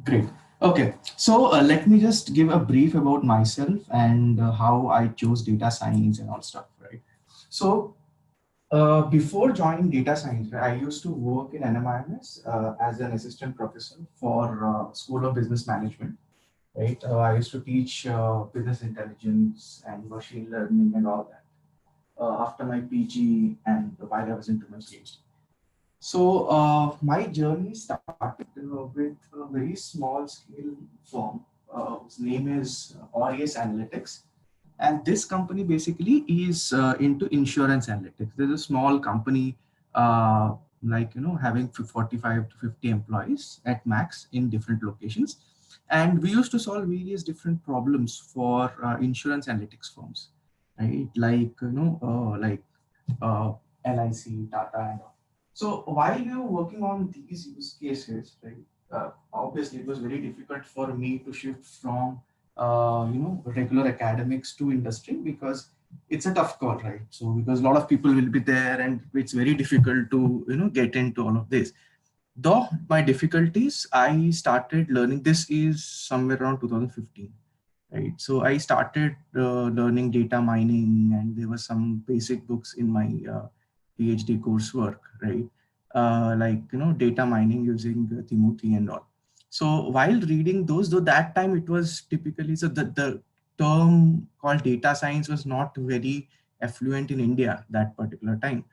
Great. Okay, so let me just give a brief about myself and how I chose data science and all stuff, right? So before joining data science, I used to work in NMIMS as an assistant professor for School of Business Management, right? I used to teach business intelligence and machine learning and all that after my PG and while I was into my PhD. So my journey started with a very small scale firm whose name is Aureus Analytics. And this company basically is into insurance analytics. There's a small company, like, having 45 to 50 employees at max in different locations. And we used to solve various different problems for insurance analytics firms, right? Like, uh, LIC, Tata, and all. So while we were working on these use cases, right, obviously it was very difficult for me to shift from regular academics to industry because it's a tough call, right? So because a lot of people will be there and it's very difficult to get into all of this. Though my difficulties, I started learning. This is somewhere around 2015, right? So I started learning data mining, and there were some basic books in my PhD coursework, right? Like data mining using Timothy and all. So while reading those, though that time it was typically, so the term called data science was not very affluent in India that particular time,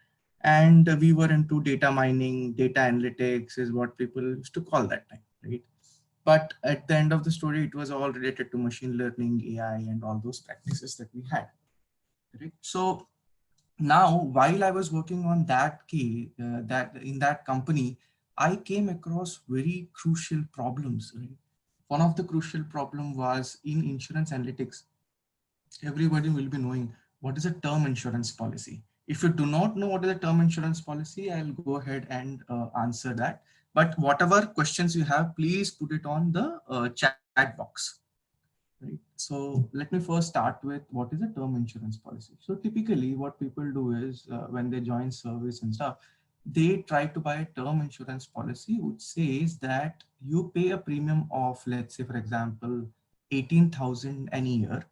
and we were into data mining, data analytics is what people used to call that time, right? But at the end of the story, it was all related to machine learning, AI, and all those practices that we had. Right? So now, while I was working on that key, that in that company, I came across very crucial problems. Right? One of the crucial problem was in insurance analytics. Everybody will be knowing what is a term insurance policy. If you do not know what is a term insurance policy, I'll go ahead and answer that. But whatever questions you have, please put it on the chat box. Right. So let me first start with what is a term insurance policy. So typically what people do is when they join service and stuff, they try to buy a term insurance policy which says that you pay a premium of, let's say, for example, 18,000 a year,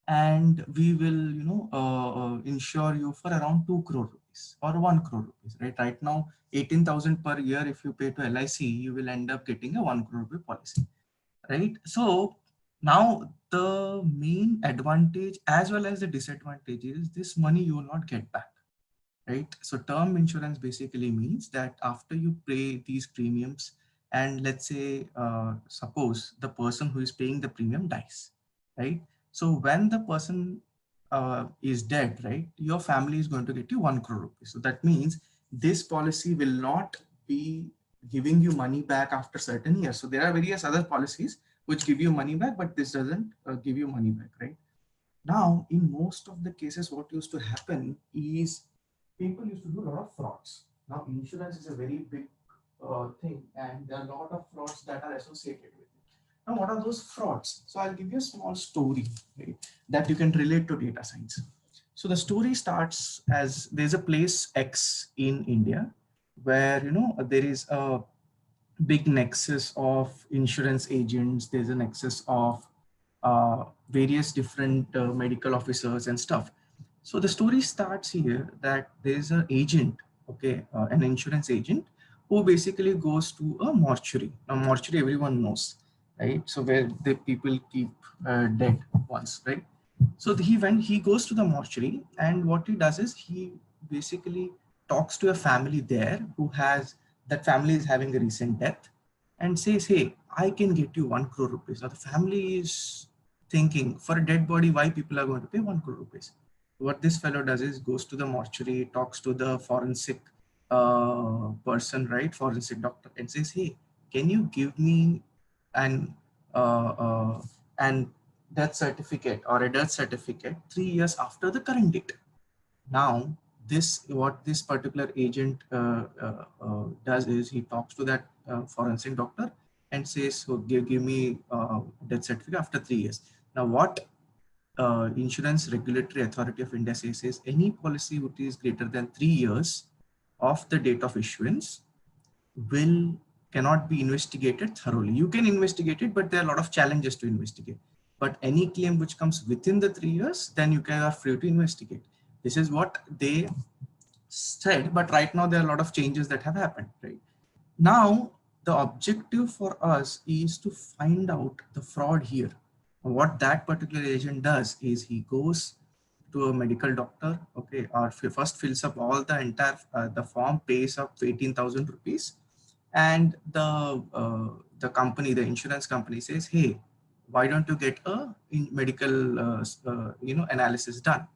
and we will insure you for around 2 crore rupees or 1 crore rupees, right? Right now 18,000 per year, if you pay to LIC, you will end up getting a 1 crore rupee policy, right? So now the main advantage as well as the disadvantage is this money you will not get back, right? So term insurance basically means that after you pay these premiums, and let's say suppose the person who is paying the premium dies, right? So when the person is dead, right, your family is going to get you 1 crore rupees. So that means this policy will not be giving you money back after certain years. So there are various other policies which give you money back, but this doesn't give you money back, right? Now, in most of the cases, what used to happen is people used to do a lot of frauds. Now, insurance is a very big thing, and there are a lot of frauds that are associated with it. Now, what are those frauds? So, I'll give you a small story, right, that you can relate to data science. So, the story starts as there's a place X in India where there is a big nexus of insurance agents. There's a nexus of various different medical officers and stuff. So the story starts here that there's an agent, okay, an insurance agent who basically goes to a mortuary. Now, mortuary everyone knows, right? So where the people keep dead ones, right? So when he goes to the mortuary, and what he does is he basically talks to a family there who has, that family is having a recent death, and says, hey, I can get you 1 crore rupees. Now the family is thinking, for a dead body, why people are going to pay 1 crore rupees? What this fellow does is goes to the mortuary, talks to the forensic person, right, forensic doctor, and says, hey, can you give me an uh, uh, an death certificate or a death certificate 3 years after the current date? Now, what this particular agent does is he talks to that forensic doctor and says, so give me death certificate after 3 years. Now, what Insurance Regulatory Authority of India says is any policy which is greater than 3 years of the date of issuance will cannot be investigated thoroughly. You can investigate it, but there are a lot of challenges to investigate. But any claim which comes within the 3 years, then you are free to investigate. This is what they said, but right now there are a lot of changes that have happened, right? Now, the objective for us is to find out the fraud here. What that particular agent does is he goes to a medical doctor, okay, or first fills up all the entire, the form, pays up 18,000 rupees, and the company, the insurance company says, hey, why don't you get a medical, analysis done?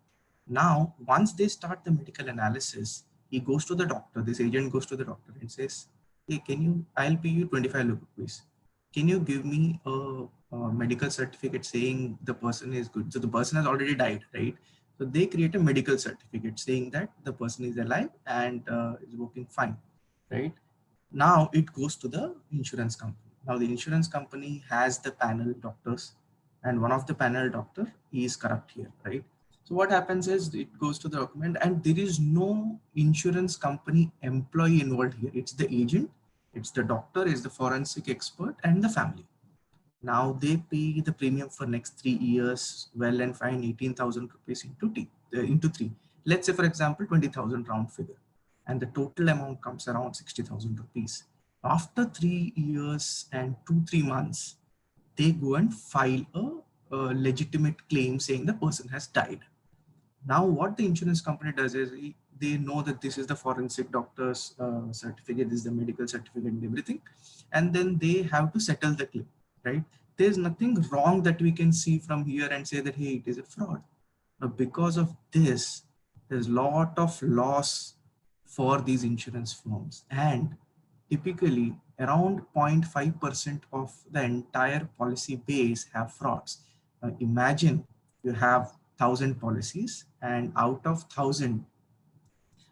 Now, once they start the medical analysis, he goes to the doctor, this agent goes to the doctor and says, hey, I'll pay you 25 rupees. Can you give me a medical certificate saying the person is good? So the person has already died, right? So they create a medical certificate saying that the person is alive and is working fine, right? Now it goes to the insurance company. Now the insurance company has the panel doctors, and one of the panel doctor is corrupt here, right? So what happens is it goes to the document and there is no insurance company employee involved here. It's the agent, it's the doctor, it's the forensic expert and the family. Now they pay the premium for next 3 years, well and fine, 18,000 rupees into three. Let's say for example, 20,000 round figure, and the total amount comes around 60,000 rupees. After 3 years and 3 months, they go and file a legitimate claim saying the person has died. Now, what the insurance company does is they know that this is the forensic doctor's certificate, this is the medical certificate and everything, and then they have to settle the claim, right? There's nothing wrong that we can see from here and say that, hey, it is a fraud. Now, because of this, there's a lot of loss for these insurance firms, and typically around 0.5% of the entire policy base have frauds. Now, imagine you have 1,000 policies, and out of 1,000,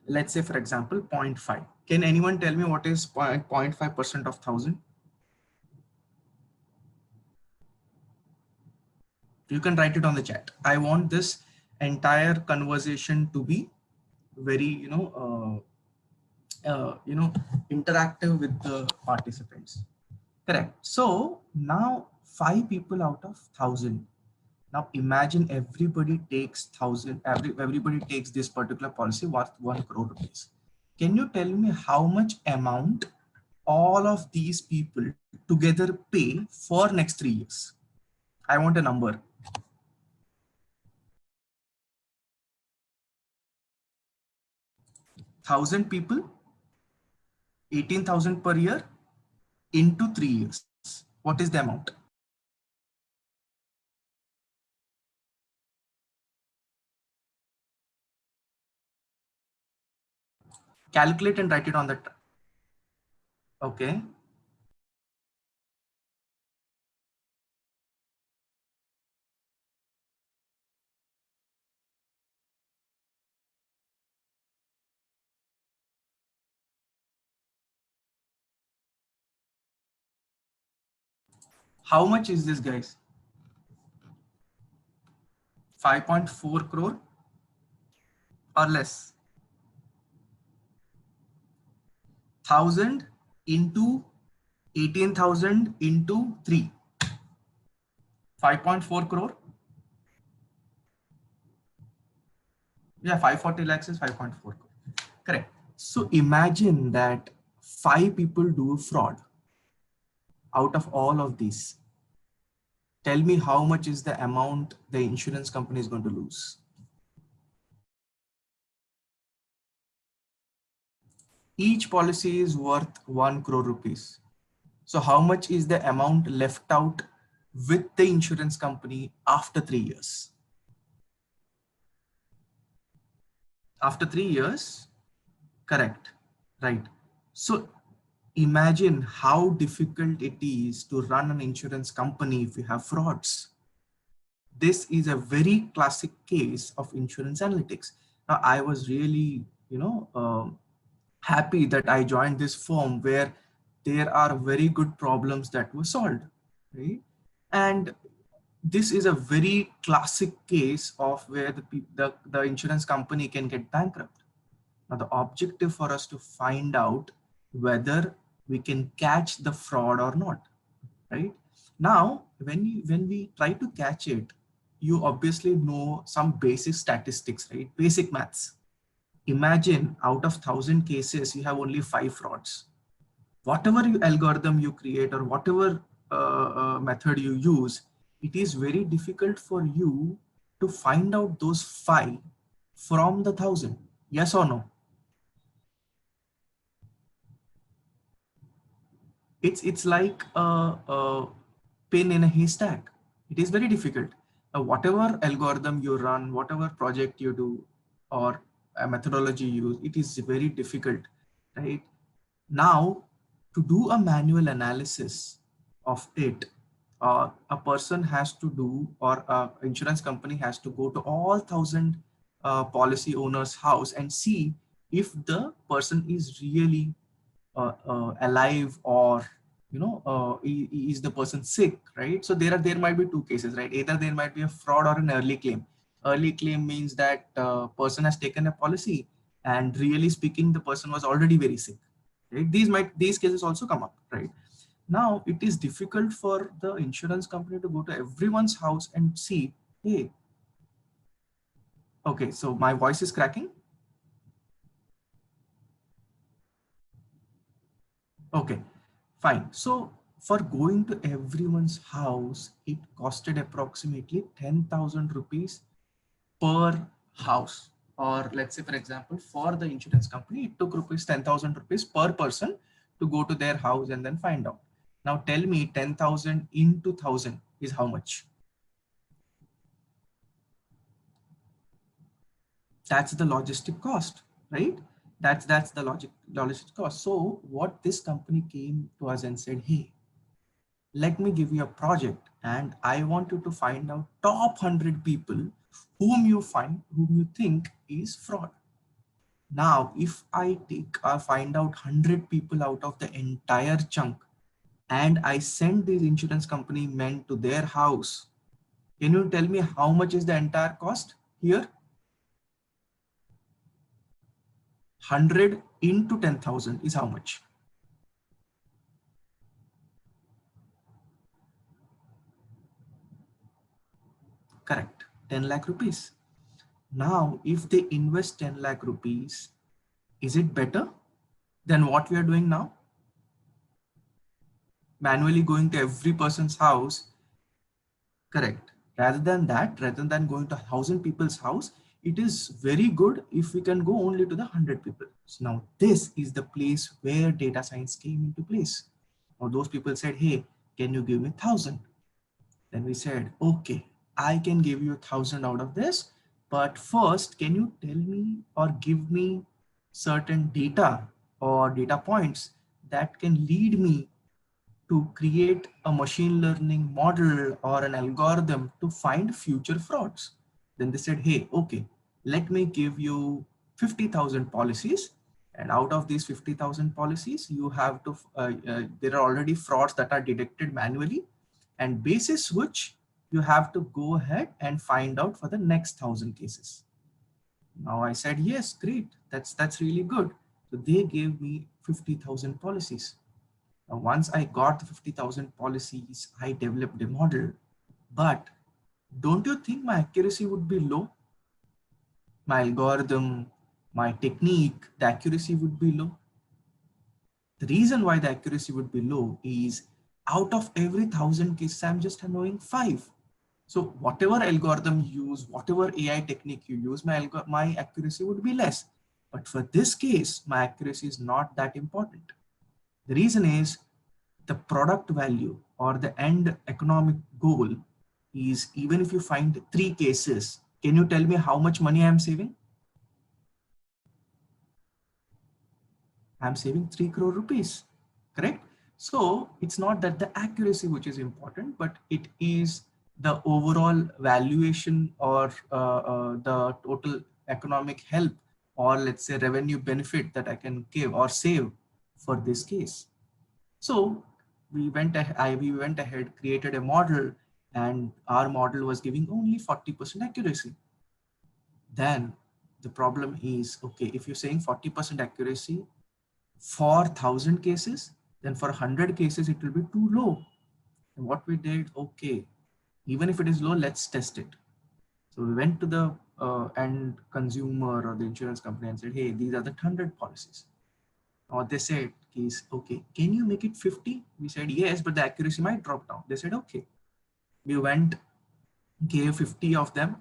let's say for example 0.5. Can anyone tell me what is 0.5% of 1,000? You can write it on the chat. I want this entire conversation to be very interactive with the participants. Correct. So now 5 people out of 1,000. Now imagine everybody takes 1,000, everybody takes this particular policy worth 1 crore rupees. Can you tell me how much amount all of these people together pay for next 3 years? I want a number. 1,000 people, 18,000 per year into 3 years. What is the amount? Calculate and write it on the. Okay. How much is this, guys? 5.4 crore or less? 1,000 into 18,000 into 3. 5.4 crore. Yeah, 540 lakhs is 5.4 crore. Correct. So imagine that 5 people do fraud out of all of these. Tell me how much is the amount the insurance company is going to lose. Each policy is worth 1 crore rupees. So how much is the amount left out with the insurance company after 3 years? After 3 years, correct, right? So imagine how difficult it is to run an insurance company if you have frauds. This is a very classic case of insurance analytics. Now, I was really, happy that I joined this firm where there are very good problems that were solved, right? And this is a very classic case of where the insurance company can get bankrupt. Now, the objective for us to find out whether we can catch the fraud or not, right? Now, when we try to catch it, you obviously know some basic statistics, right? Basic maths. Imagine out of 1,000 cases, you have only 5 frauds. Whatever algorithm you create or whatever method you use, it is very difficult for you to find out those 5 from the 1,000. Yes or no? It's like a pin in a haystack. It is very difficult. Whatever algorithm you run, whatever project you do, or a methodology you use, it is very difficult, right? Now, to do a manual analysis of it, a person has to do, or a insurance company has to go to all 1,000 policy owners' house and see if the person is really alive, or is the person sick, right? So there might be two cases, right? Either there might be a fraud or an early claim. Early claim means that person has taken a policy, and really speaking, the person was already very sick, right? These cases also come up, right? Now it is difficult for the insurance company to go to everyone's house and see, hey, okay, so my voice is cracking. Okay, fine. So for going to everyone's house, it costed approximately 10,000 rupees per house. Or let's say, for example, for the insurance company, it took 10,000 rupees per person to go to their house and then find out. Now tell me, 10,000 into 1,000 is how much? That's the logistic cost, right? That's the logistic cost. So what this company came to us and said, hey, let me give you a project, and I want you to find out top 100 people whom you think is fraud. Now, if I find out 100 people out of the entire chunk, and I send this insurance company men to their house, can you tell me how much is the entire cost here? 100 into 10,000 is how much? Correct, 10 lakh rupees. Now, if they invest 10 lakh rupees, is it better than what we are doing now? Manually going to every person's house. Correct. Rather than that, rather than going to 1,000 people's house, it is very good if we can go only to the 100 people. So now this is the place where data science came into place. Now those people said, hey, can you give me 1,000? Then we said, okay, I can give you 1,000 out of this, but first, can you tell me or give me certain data or data points that can lead me to create a machine learning model or an algorithm to find future frauds? Then they said, hey, okay, let me give you 50,000 policies. And out of these 50,000 policies, you have to, there are already frauds that are detected manually, and basis which you have to go ahead and find out for the next 1,000 cases. Now I said, yes, great. That's really good. So they gave me 50,000 policies. Now, once I got the 50,000 policies, I developed a model. But don't you think my accuracy would be low? My algorithm, my technique, the accuracy would be low. The reason why the accuracy would be low is out of every 1,000 cases, I'm just knowing 5. So whatever algorithm you use, whatever AI technique you use, my accuracy would be less. But for this case, my accuracy is not that important. The reason is the product value or the end economic goal is, even if you find 3 cases, can you tell me how much money I'm saving? I'm saving 3 crore rupees, correct? So it's not that the accuracy which is important, but it is the overall valuation or the total economic help, or let's say revenue benefit that I can give or save for this case. So we went ahead, created a model, and our model was giving only 40% accuracy. Then the problem is, okay, if you're saying 40% accuracy for 1,000 cases, then for 100 cases, it will be too low. And what we did, okay, even if it is low, let's test it. So we went to the end consumer or the insurance company and said, hey, these are the 100 policies. Or they said, okay, can you make it 50? We said, yes, but the accuracy might drop down. They said, okay. We went, gave 50 of them,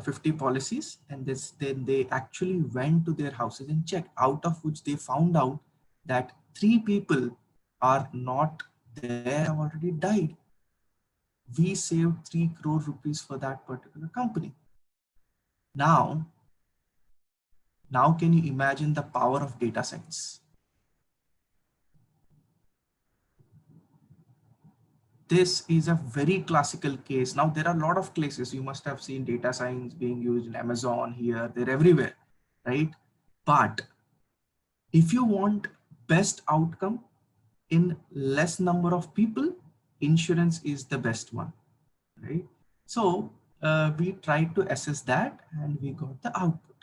50 policies, and then they actually went to their houses and checked, out of which they found out that 3 people are not there, have already died. We saved 3 crore rupees for that particular company. Now can you imagine the power of data science? This is a very classical case. Now there are a lot of cases. You must have seen data science being used in Amazon, here, there, everywhere, right? But if you want best outcome in less number of people, insurance is the best one, right? So we tried to assess that and we got the output.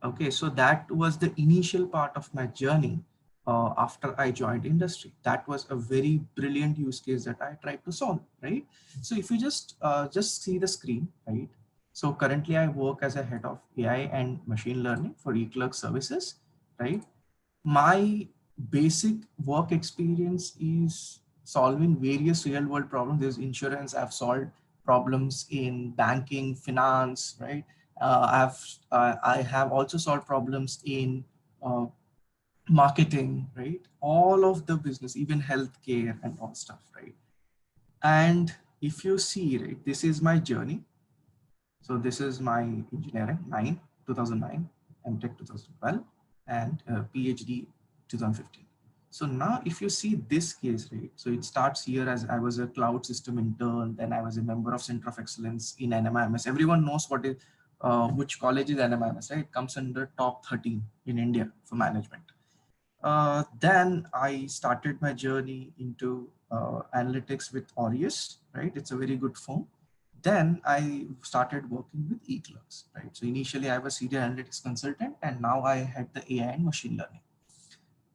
Okay, so that was the initial part of my journey after I joined industry. That was a very brilliant use case that I tried to solve, right? So if you just see the screen, right? So currently I work as a head of AI and machine learning for eClerx services, right? My basic work experience is solving various real world problems. There's insurance, I've solved problems in banking, finance, right? I have also solved problems in uh, marketing, right? All of the business, even healthcare and all stuff, right? And if you see, right, this is my journey. So this is my engineering, 2009, MTech 2012, and PhD 2015. So now if you see this case, right, so it starts here as I was a cloud system intern, then I was a member of Center of Excellence in NMIMS. Everyone knows what is, which college is NMIMS, right? It comes under top 13 in India for management. Then I started my journey into analytics with Aureus, right? It's a very good firm. Then I started working with eClerx, right? So initially I was senior analytics consultant and now I had the AI and machine learning,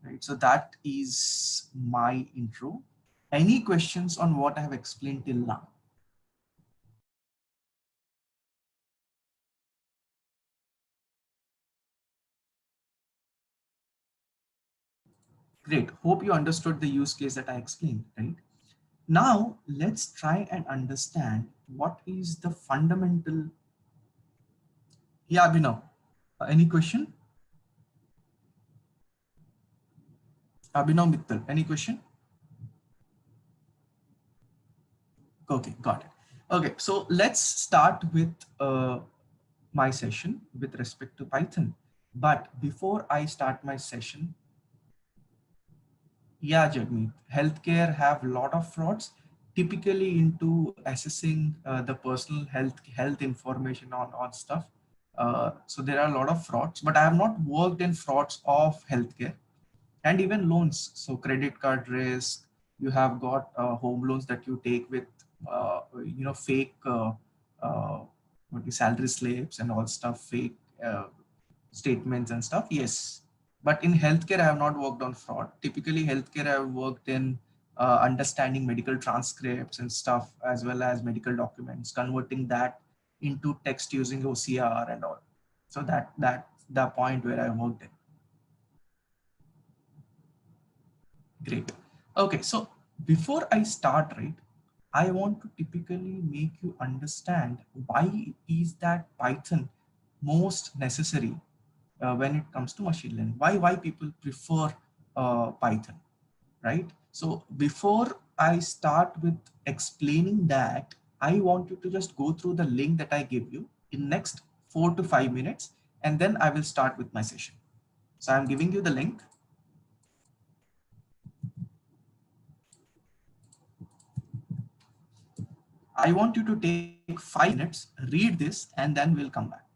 right? So that is my intro. Any questions on what I have explained till now? Great. Hope you understood the use case that I explained, right? Now let's try and understand what is the fundamental. Yeah, Abhinav. Any question? Abhinav Mittal, any question? Okay, got it. Okay, so let's start with my session with respect to Python. But before I start my session, yeah, Jagmeet, healthcare have a lot of frauds, typically into assessing the personal health information on stuff. So there are a lot of frauds, but I have not worked in frauds of healthcare. And even loans, so credit card risk, you have got home loans that you take with fake what is salary slips and all stuff, fake statements and stuff. Yes, but in healthcare I have not worked on fraud. Typically healthcare I have worked in understanding medical transcripts and stuff, as well as medical documents, converting that into text using OCR and all. So that the point where I worked in. Great. Okay, so before I start, right, I want to typically make you understand why is that Python most necessary when it comes to machine learning. Why people prefer Python, right? So before I start with explaining that, I want you to just go through the link that I give you in next 4 to 5 minutes, and then I will start with my session. So I'm giving you the link. I want you to take 5 minutes, read this, and then we'll come back.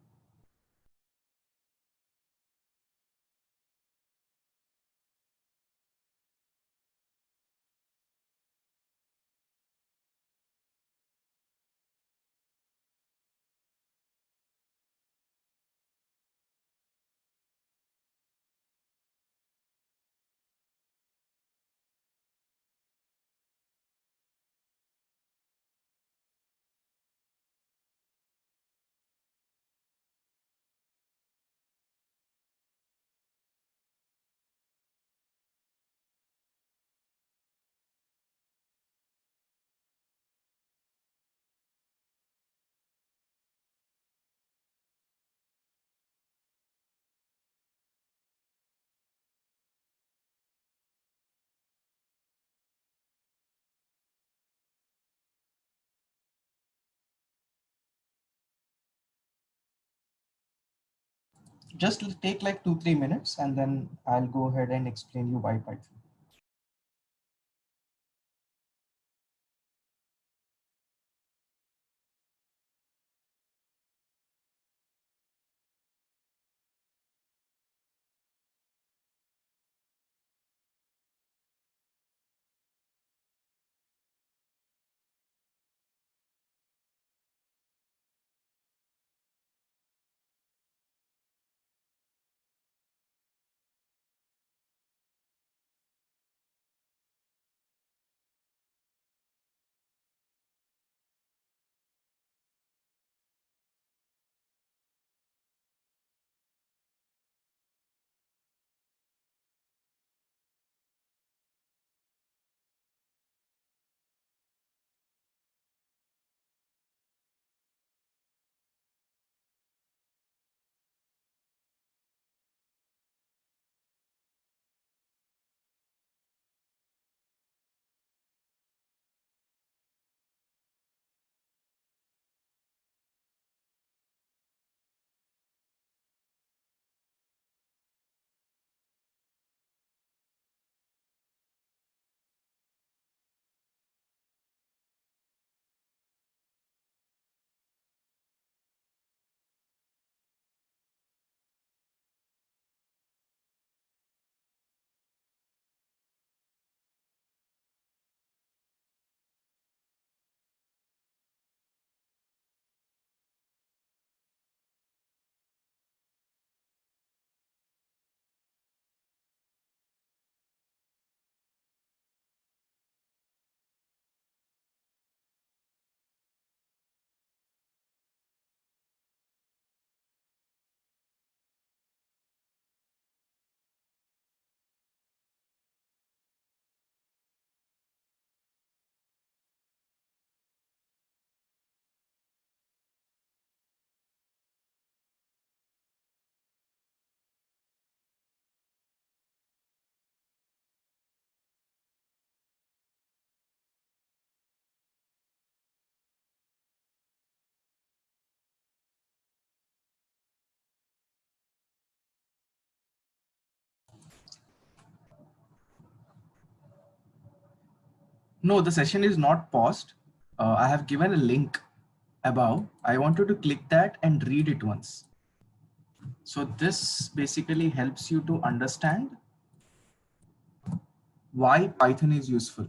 Just take like 2-3 minutes, and then I'll go ahead and explain you why Python. No, the session is not paused. I have given a link above. I want you to click that and read it once. So this basically helps you to understand why Python is useful.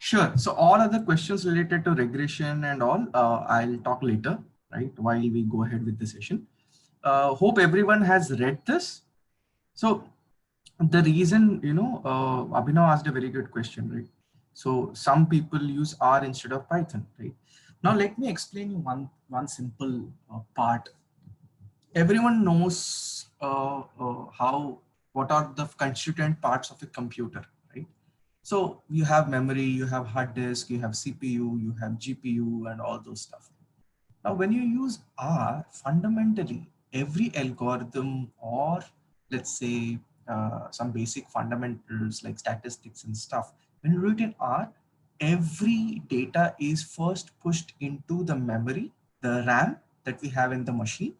Sure. So all other questions related to regression and all, I'll talk later, right? While we go ahead with the session. Hope everyone has read this. So the reason, Abhinav asked a very good question, right? So some people use R instead of Python, right? Now let me explain you one simple part. Everyone knows how what are the constituent parts of a computer, right? So you have memory, you have hard disk, you have CPU, you have GPU, and all those stuff. Now, when you use R, fundamentally, every algorithm or let's say some basic fundamentals like statistics and stuff, when you do it in R, every data is first pushed into the memory, the RAM that we have in the machine,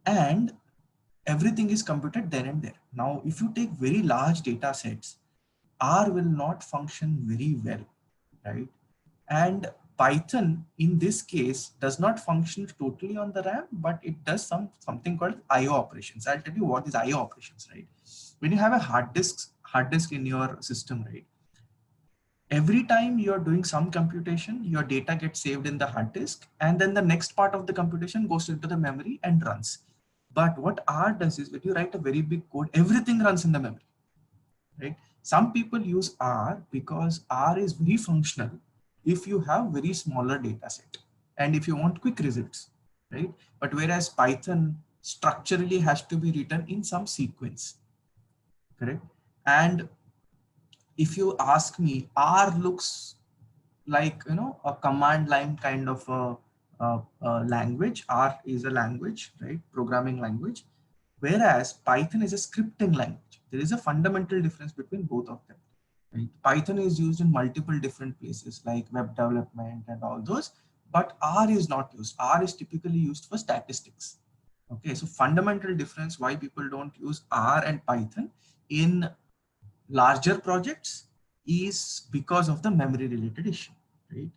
and everything is computed then and there. Now, if you take very large data sets, R will not function very well, right? And Python in this case does not function totally on the RAM, but it does something called IO operations. I'll tell you what is IO operations, right? When you have a hard disk in your system, right? Every time you're doing some computation, your data gets saved in the hard disk, and then the next part of the computation goes into the memory and runs. But what R does is when you write a very big code, everything runs in the memory, right? Some people use R because R is very functional if you have very smaller data set and if you want quick results, right? But whereas Python structurally has to be written in some sequence, correct? And if you ask me, R looks like, a command line kind of a language. R is a language, right? Programming language. Whereas Python is a scripting language. There is a fundamental difference between both of them. Right? Python is used in multiple different places like web development and all those, but R is not used. R is typically used for statistics. Okay, so fundamental difference why people don't use R and Python in larger projects is because of the memory related issue, right?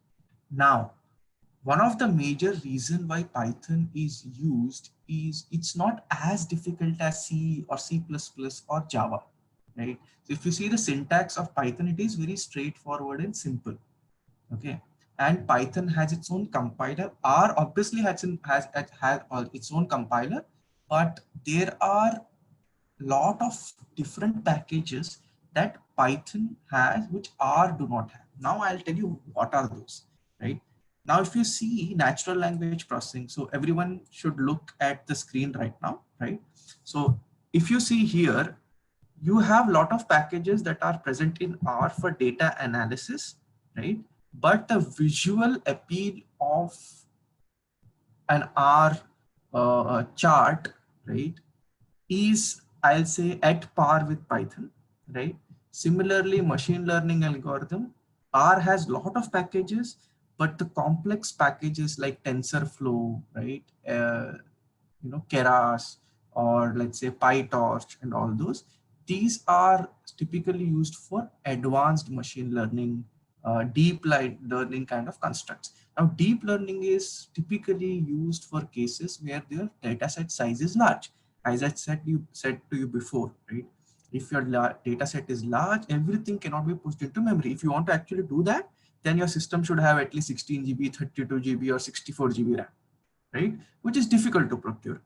Now, one of the major reason why Python is used is it's not as difficult as C or C++ or Java, right? So if you see the syntax of Python, it is very straightforward and simple, okay? And Python has its own compiler. R obviously has its own compiler, but there are lot of different packages that Python has, which R do not have. Now I'll tell you what are those, right? Now, if you see natural language processing, so everyone should look at the screen right now, right? So if you see here, you have a lot of packages that are present in R for data analysis, right? But the visual appeal of an R chart, right, is, I'll say, at par with Python, right? Similarly, machine learning algorithm, R has lot of packages, but the complex packages like TensorFlow, right? Keras, or let's say PyTorch and all those, these are typically used for advanced machine learning, deep learning kind of constructs. Now, deep learning is typically used for cases where their data set size is large. As I said to you before, right? If your data set is large, everything cannot be pushed into memory. If you want to actually do that, then your system should have at least 16 GB, 32 GB, or 64 GB RAM, right? Which is difficult to procure.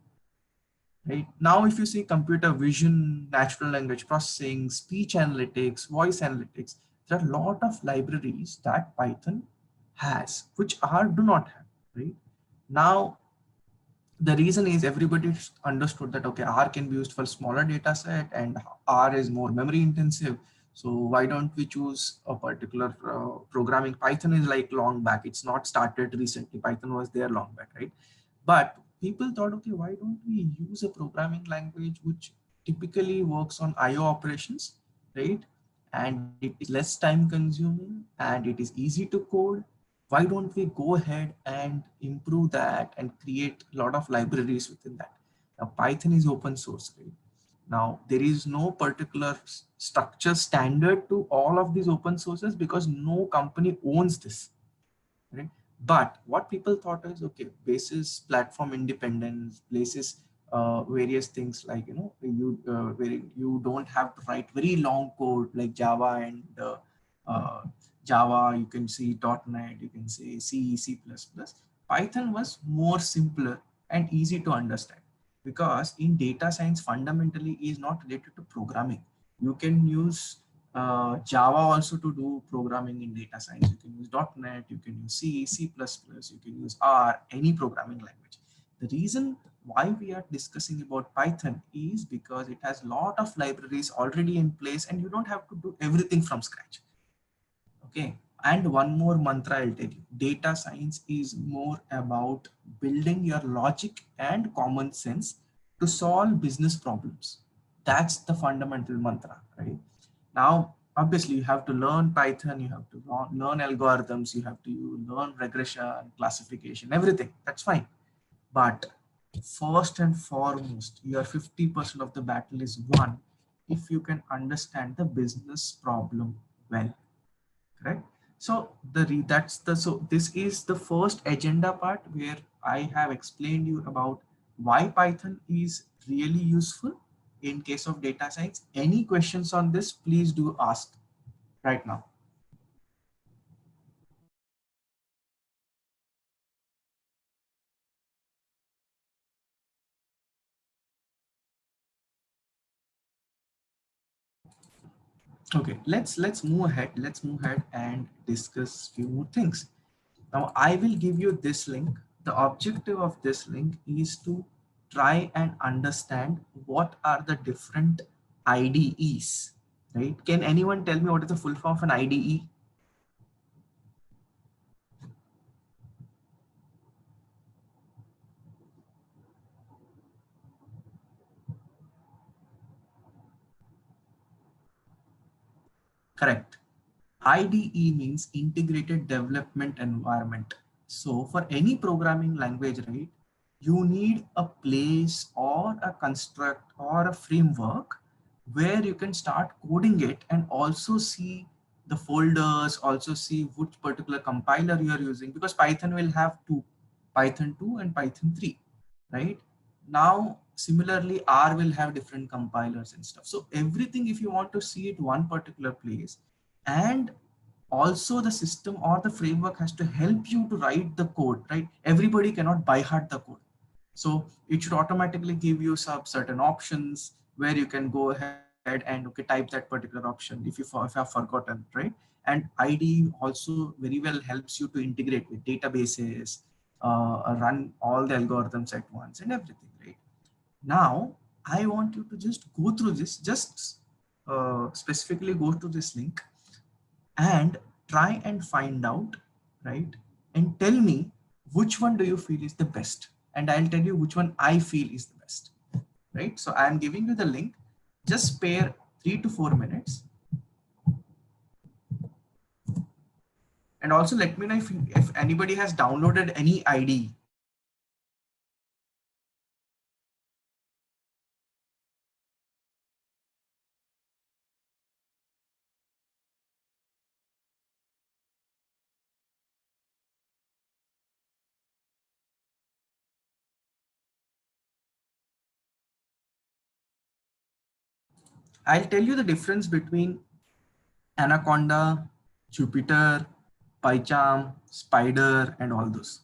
Right now, if you see computer vision, natural language processing, speech analytics, voice analytics, there are a lot of libraries that Python has, which R do not have. Right now, the reason is everybody understood that okay, R can be used for smaller data set and R is more memory intensive. So why don't we choose a particular programming? Python is like long back. It's not started recently. Python was there long back, right? But people thought, okay, why don't we use a programming language which typically works on IO operations, right? And it is less time consuming and it is easy to code. Why don't we go ahead and improve that and create a lot of libraries within that? Now, Python is open source, right? Now, there is no particular structure standard to all of these open sources because no company owns this, right? But what people thought is okay, basis platform independence, basis various things like where you don't have to write very long code like Java and Java, you can see .NET, you can say C, C++. Python was more simpler and easy to understand because in data science fundamentally is not related to programming. You can use Java also to do programming in data science. You can use .NET, you can use C, C++, you can use R, any programming language. The reason why we are discussing about Python is because it has a lot of libraries already in place and you don't have to do everything from scratch. Okay. And one more mantra I'll tell you. Data science is more about building your logic and common sense to solve business problems. That's the fundamental mantra, right? Now, obviously, you have to learn Python, you have to learn algorithms, you have to learn regression, classification, everything. That's fine. But first and foremost, your 50% of the battle is won if you can understand the business problem well, correct? So this is the first agenda part where I have explained you about why Python is really useful in case of data science. Any questions on this, please do ask right now. Okay, let's move ahead. Let's move ahead and discuss few more things. Now I will give you this link. The objective of this link is to try and understand what are the different IDEs, right? Can anyone tell me what is the full form of an IDE? Correct. IDE means integrated development environment. So for any programming language, right, you need a place or a construct or a framework where you can start coding it and also see the folders, also see which particular compiler you are using, because Python will have two, Python 2 and Python 3, right? Now, similarly, R will have different compilers and stuff. So everything, if you want to see it one particular place, and also the system or the framework has to help you to write the code, right? Everybody cannot by heart the code. So it should automatically give you some certain options where you can go ahead and okay, type that particular option if you have forgotten, right? And IDE also very well helps you to integrate with databases, run all the algorithms at once and everything, right? Now, I want you to just go through this, just specifically go to this link and try and find out, right? And tell me which one do you feel is the best? And I'll tell you which one I feel is the best, right? So I'm giving you the link. Just spare 3 to 4 minutes. And also let me know if anybody has downloaded any ID. I'll tell you the difference between Anaconda, Jupyter, PyCharm, Spider, and all those.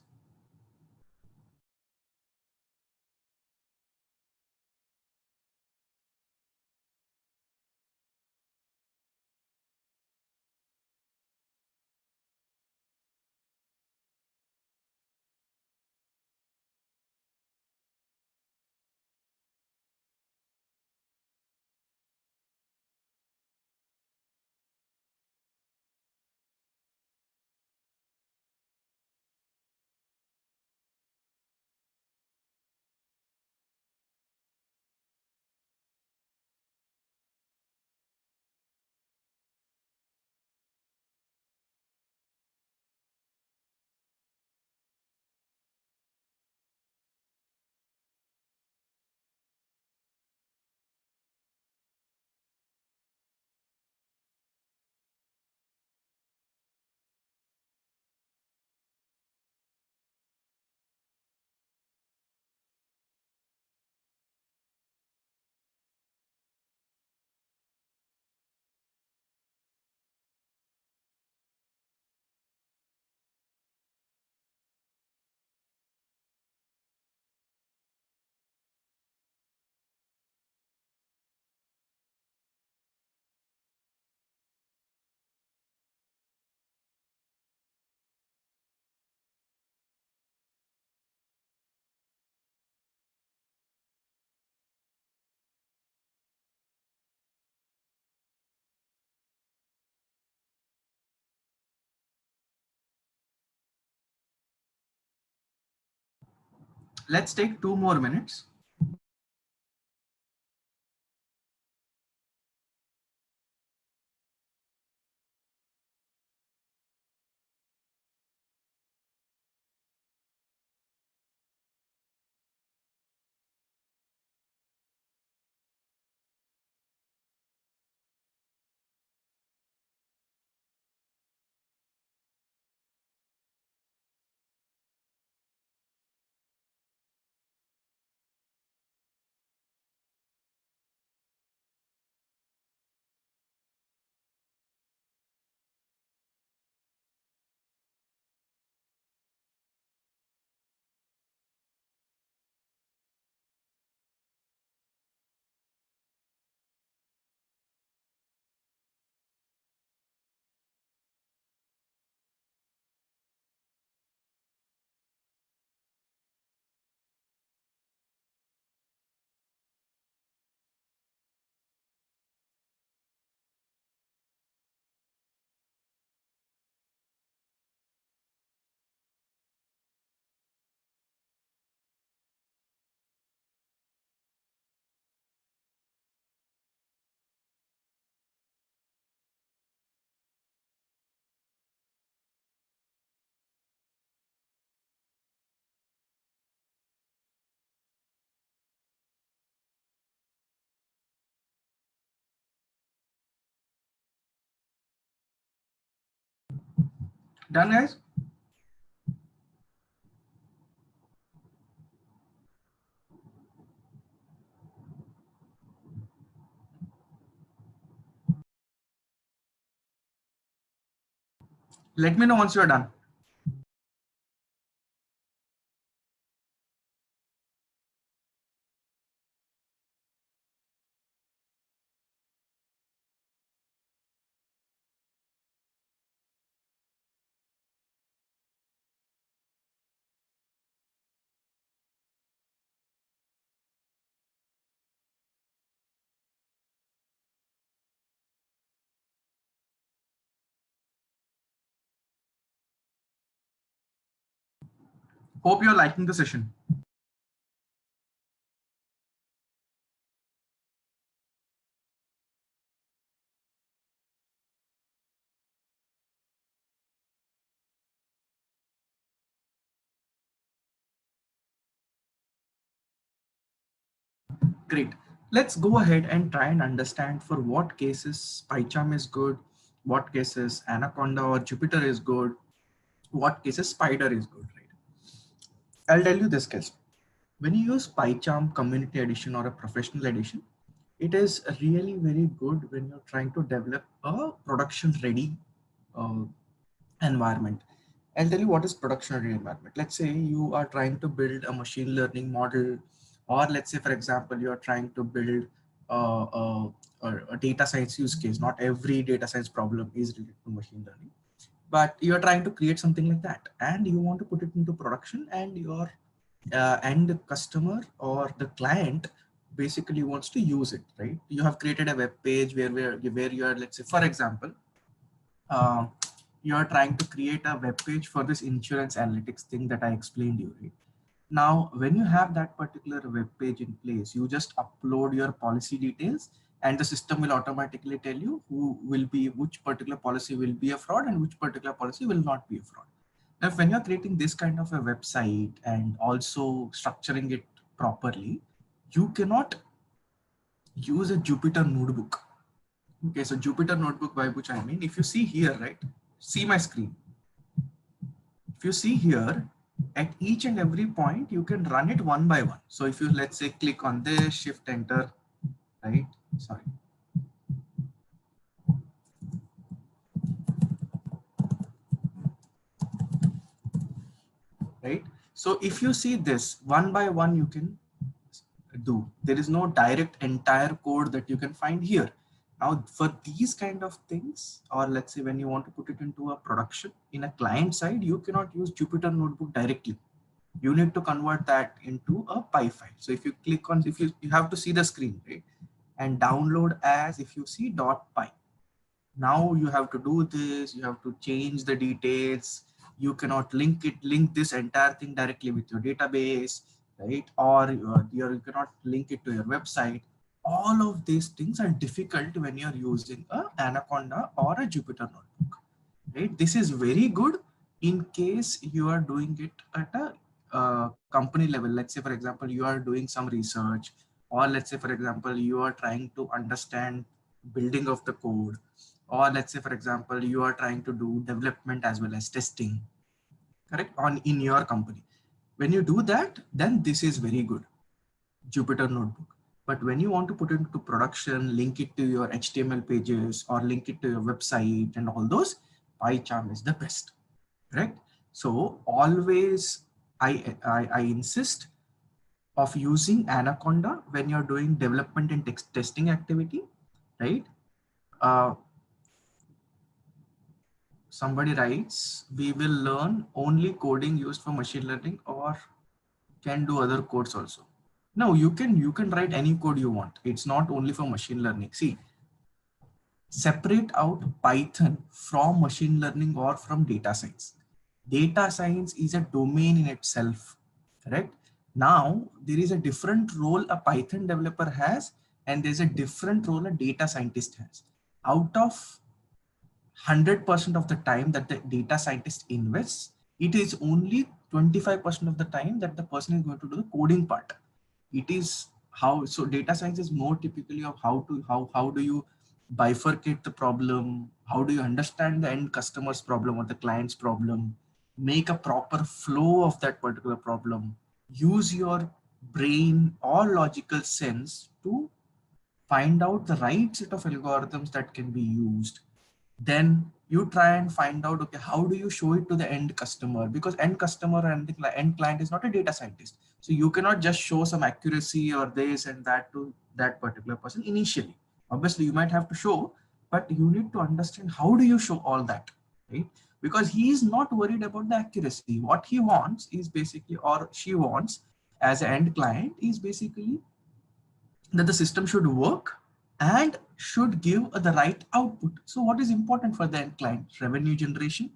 Let's take 2 more minutes. Done, guys? Let me know once you're done. Hope you're liking the session. Great. Let's go ahead and try and understand for what cases PyCharm is good, what cases Anaconda or Jupyter is good, what cases Spider is good, right? I'll tell you this case. When you use PyCharm Community Edition or a Professional Edition, it is really very good when you're trying to develop a production ready uh, environment. I'll tell you what is production ready environment. Let's say you are trying to build a machine learning model, or let's say, for example, you're trying to build a data science use case. Not every data science problem is related to machine learning, but you're trying to create something like that and you want to put it into production, and your end customer or the client basically wants to use it, right? You have created a web page where you are, let's say, for example, uh, you are trying to create a web page for this insurance analytics thing that I explained you, right? Now, when you have that particular web page in place, you just upload your policy details and the system will automatically tell you which particular policy will be a fraud and which particular policy will not be a fraud. Now, when you're creating this kind of a website and also structuring it properly, you cannot use a Jupyter notebook. Okay, so Jupyter notebook, by which I mean, if you see here, right, see my screen. If you see here, at each and every point, you can run it one by one. So if you, let's say, click on this, shift enter, right? Sorry. Right? So if you see this one by one, you can do. There is no direct entire code that you can find here. Now for these kind of things, or let's say when you want to put it into a production in a client side, you cannot use Jupyter notebook directly. You need to convert that into a Py file. So if you click on, if you have to see the screen, right? And download as, if you see .py. Now you have to do this, you have to change the details. You cannot link this entire thing directly with your database, right? Or you cannot link it to your website. All of these things are difficult when you're using a Anaconda or a Jupyter Notebook, right? This is very good in case you are doing it at a company level. Let's say, for example, you are doing some research, or let's say, for example, you are trying to understand building of the code, or let's say, for example, you are trying to do development as well as testing, correct, on in your company. When you do that, then this is very good, Jupyter Notebook. But when you want to put it into production, link it to your HTML pages or link it to your website and all those, PyCharm is the best, correct? So always I insist of using Anaconda when you're doing development and testing activity, right? Uh, somebody writes, we will learn only coding used for machine learning or can do other codes also. No, you can write any code you want. It's not only for machine learning. See, separate out Python from machine learning or from data science. Data science is a domain in itself, correct? Now, there is a different role a Python developer has, and there's a different role a data scientist has. Out of 100% of the time that the data scientist invests, it is only 25% of the time that the person is going to do the coding part. It is how, so data science is more typically of how do you bifurcate the problem, how do you understand the end customer's problem or the client's problem, make a proper flow of that particular problem, use your brain or logical sense to find out the right set of algorithms that can be used. Then you try and find out, okay, how do you show it to the end customer? Because end customer and the end client is not a data scientist. So you cannot just show some accuracy or this and that to that particular person initially. Obviously, you might have to show, but you need to understand how do you show all that, right? Because he is not worried about the accuracy. What he wants is basically, or she wants as an end client, is basically that the system should work and should give the right output. So what is important for the end client? Revenue generation,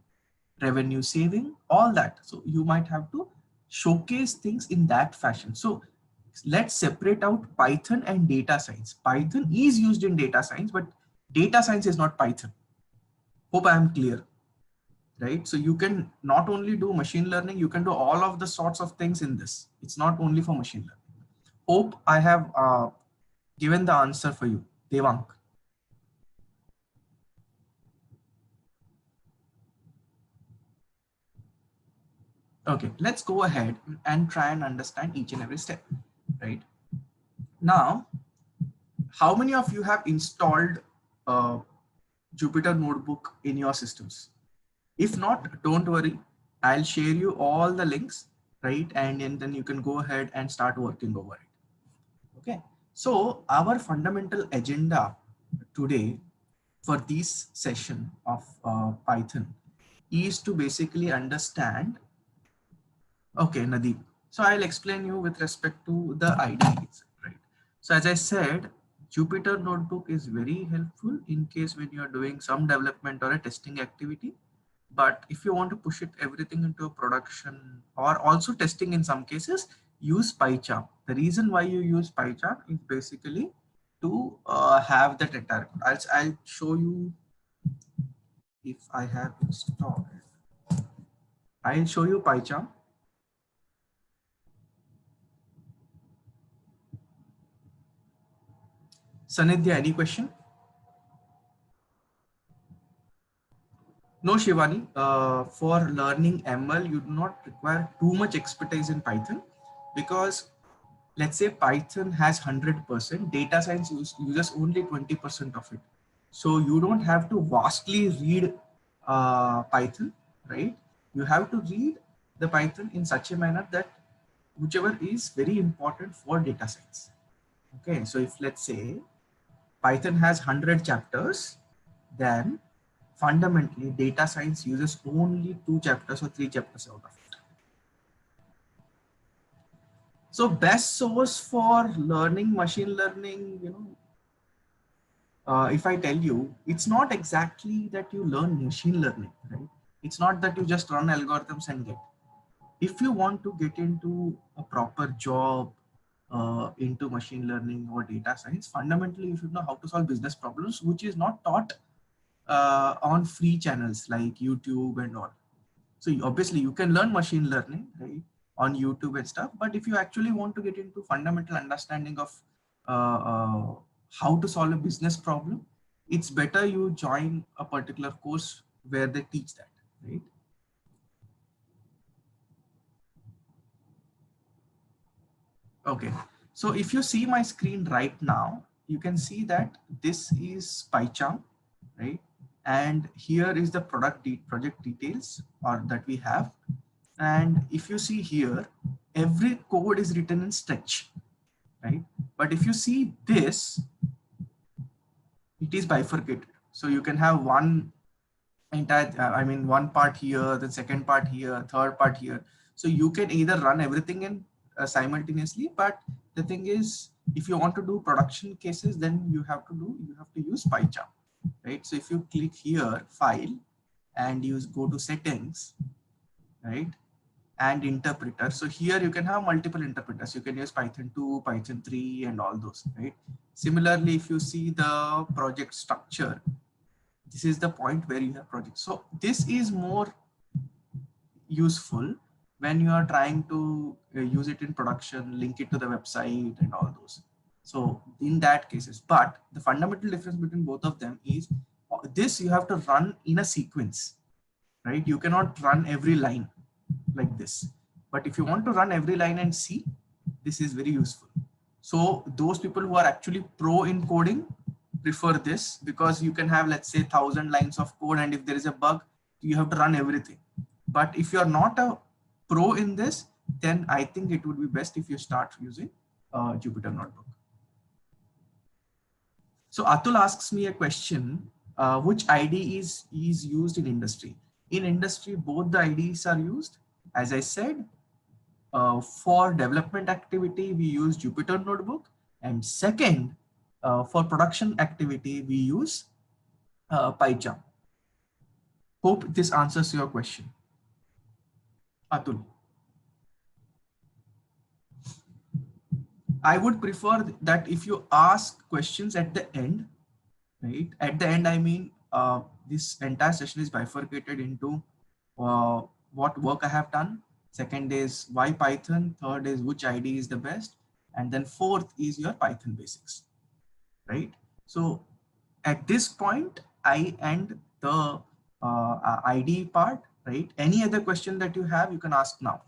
revenue saving, all that. So you might have to showcase things in that fashion. So let's separate out Python and data science. Python is used in data science, but data science is not Python. Hope I am clear, right? So you can not only do machine learning, you can do all of the sorts of things in this. It's not only for machine learning. Hope I have given the answer for you, Devank. Okay, let's go ahead and try and understand each and every step, right? Now, how many of you have installed Jupyter Notebook in your systems? If not, don't worry. I'll share you all the links, right? And then you can go ahead and start working over it. Okay. So our fundamental agenda today for this session of Python is to basically understand. Okay, Nadeep. So I'll explain you with respect to the IDEs, right? So as I said, Jupyter Notebook is very helpful in case when you're doing some development or a testing activity. But if you want to push it everything into a production or also testing in some cases, use PyCharm. The reason why you use PyCharm is basically to have that entire code. I'll show you if I have installed. I'll show you PyCharm. Sanidhya, any question? No, Shivani. For learning ML, you do not require too much expertise in Python because let's say Python has 100%, data science uses only 20% of it. So you don't have to vastly read Python, right? You have to read the Python in such a manner that whichever is very important for data science. Okay, so if let's say Python has 100 chapters, then fundamentally data science uses only 2 chapters or 3 chapters out of it. So best source for learning machine learning, if I tell you, it's not exactly that you learn machine learning, right? It's not that you just run algorithms and get. if you want to get into a proper job into machine learning or data science, fundamentally you should know how to solve business problems, which is not taught on free channels like YouTube and all. So obviously you can learn machine learning, right, on YouTube and stuff, but if you actually want to get into fundamental understanding of how to solve a business problem, it's better you join a particular course where they teach that, right? Okay, so if you see my screen right now, you can see that this is PyCharm, right? And here is the project details or that we have. And if you see here, every code is written in stretch, right? But if you see this, it is bifurcated. So you can have one entire, one part here, the second part here, third part here. So you can either run everything in simultaneously, but the thing is, if you want to do production cases, then you have to use PyCharm, right? So if you click here, file, and you go to settings, right? And interpreter. So here you can have multiple interpreters. You can use Python 2, Python 3, and all those, right? Similarly, if you see the project structure, this is the point where you have projects. So this is more useful when you are trying to use it in production, link it to the website and all those. So in that cases, but the fundamental difference between both of them is this you have to run in a sequence, right? You cannot run every line like this. But if you want to run every line and see, this is very useful. So those people who are actually pro in coding prefer this, because you can have, let's say, 1,000 lines of code, and if there is a bug, you have to run everything. But if you are not a pro in this, then I think it would be best if you start using Jupyter Notebook. So Atul asks me a question, which ID is used in industry? In industry, both the IDs are used. As I said, for development activity, we use Jupyter Notebook. And second, for production activity, we use PyCharm. Hope this answers your question, Atul. I would prefer that if you ask questions at the end, right? At the end, I mean, this entire session is bifurcated into what work I have done. Second is why Python. Third is which ID is the best. And then fourth is your Python basics, right? So at this point, I end the ID part, right? Any other question that you have, you can ask now.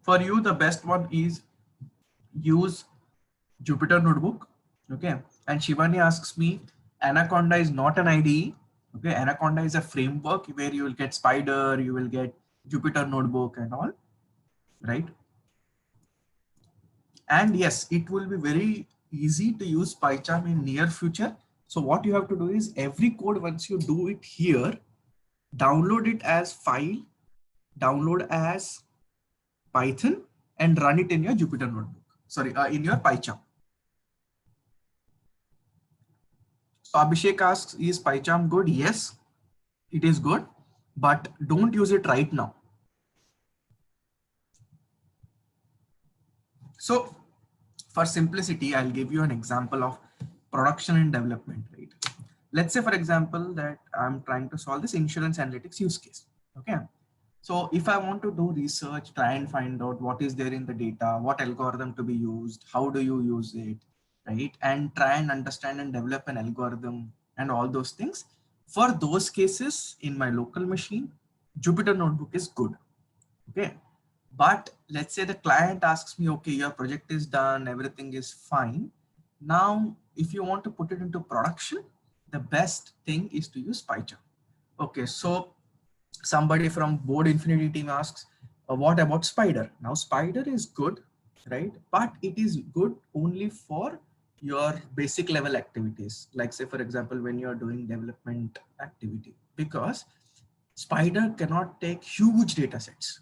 For you, the best one is use Jupyter Notebook. Okay. And Shivani asks me, Anaconda is not an IDE. Okay. Anaconda is a framework where you will get Spider, you will get Jupyter Notebook and all, right? And yes, it will be very easy to use PyCharm in near future. So what you have to do is every code, once you do it here, download it as file, download as Python, and run it in your Jupyter Notebook. Sorry, in your PyCharm. So Abhishek asks, is PyCharm good? Yes, it is good, but don't use it right now. So for simplicity, I'll give you an example of production and development, right? Let's say, for example, that I'm trying to solve this insurance analytics use case. Okay. So if I want to do research, try and find out what is there in the data, what algorithm to be used, how do you use it, right? And try and understand and develop an algorithm and all those things. For those cases in my local machine, Jupyter Notebook is good. Okay. But let's say the client asks me, okay, your project is done, everything is fine. Now, if you want to put it into production, the best thing is to use PyCharm. Okay, so somebody from Board Infinity team asks, what about Spider? Now Spider is good, right? But it is good only for your basic level activities. Like say, for example, when you're doing development activity, because Spider cannot take huge data sets.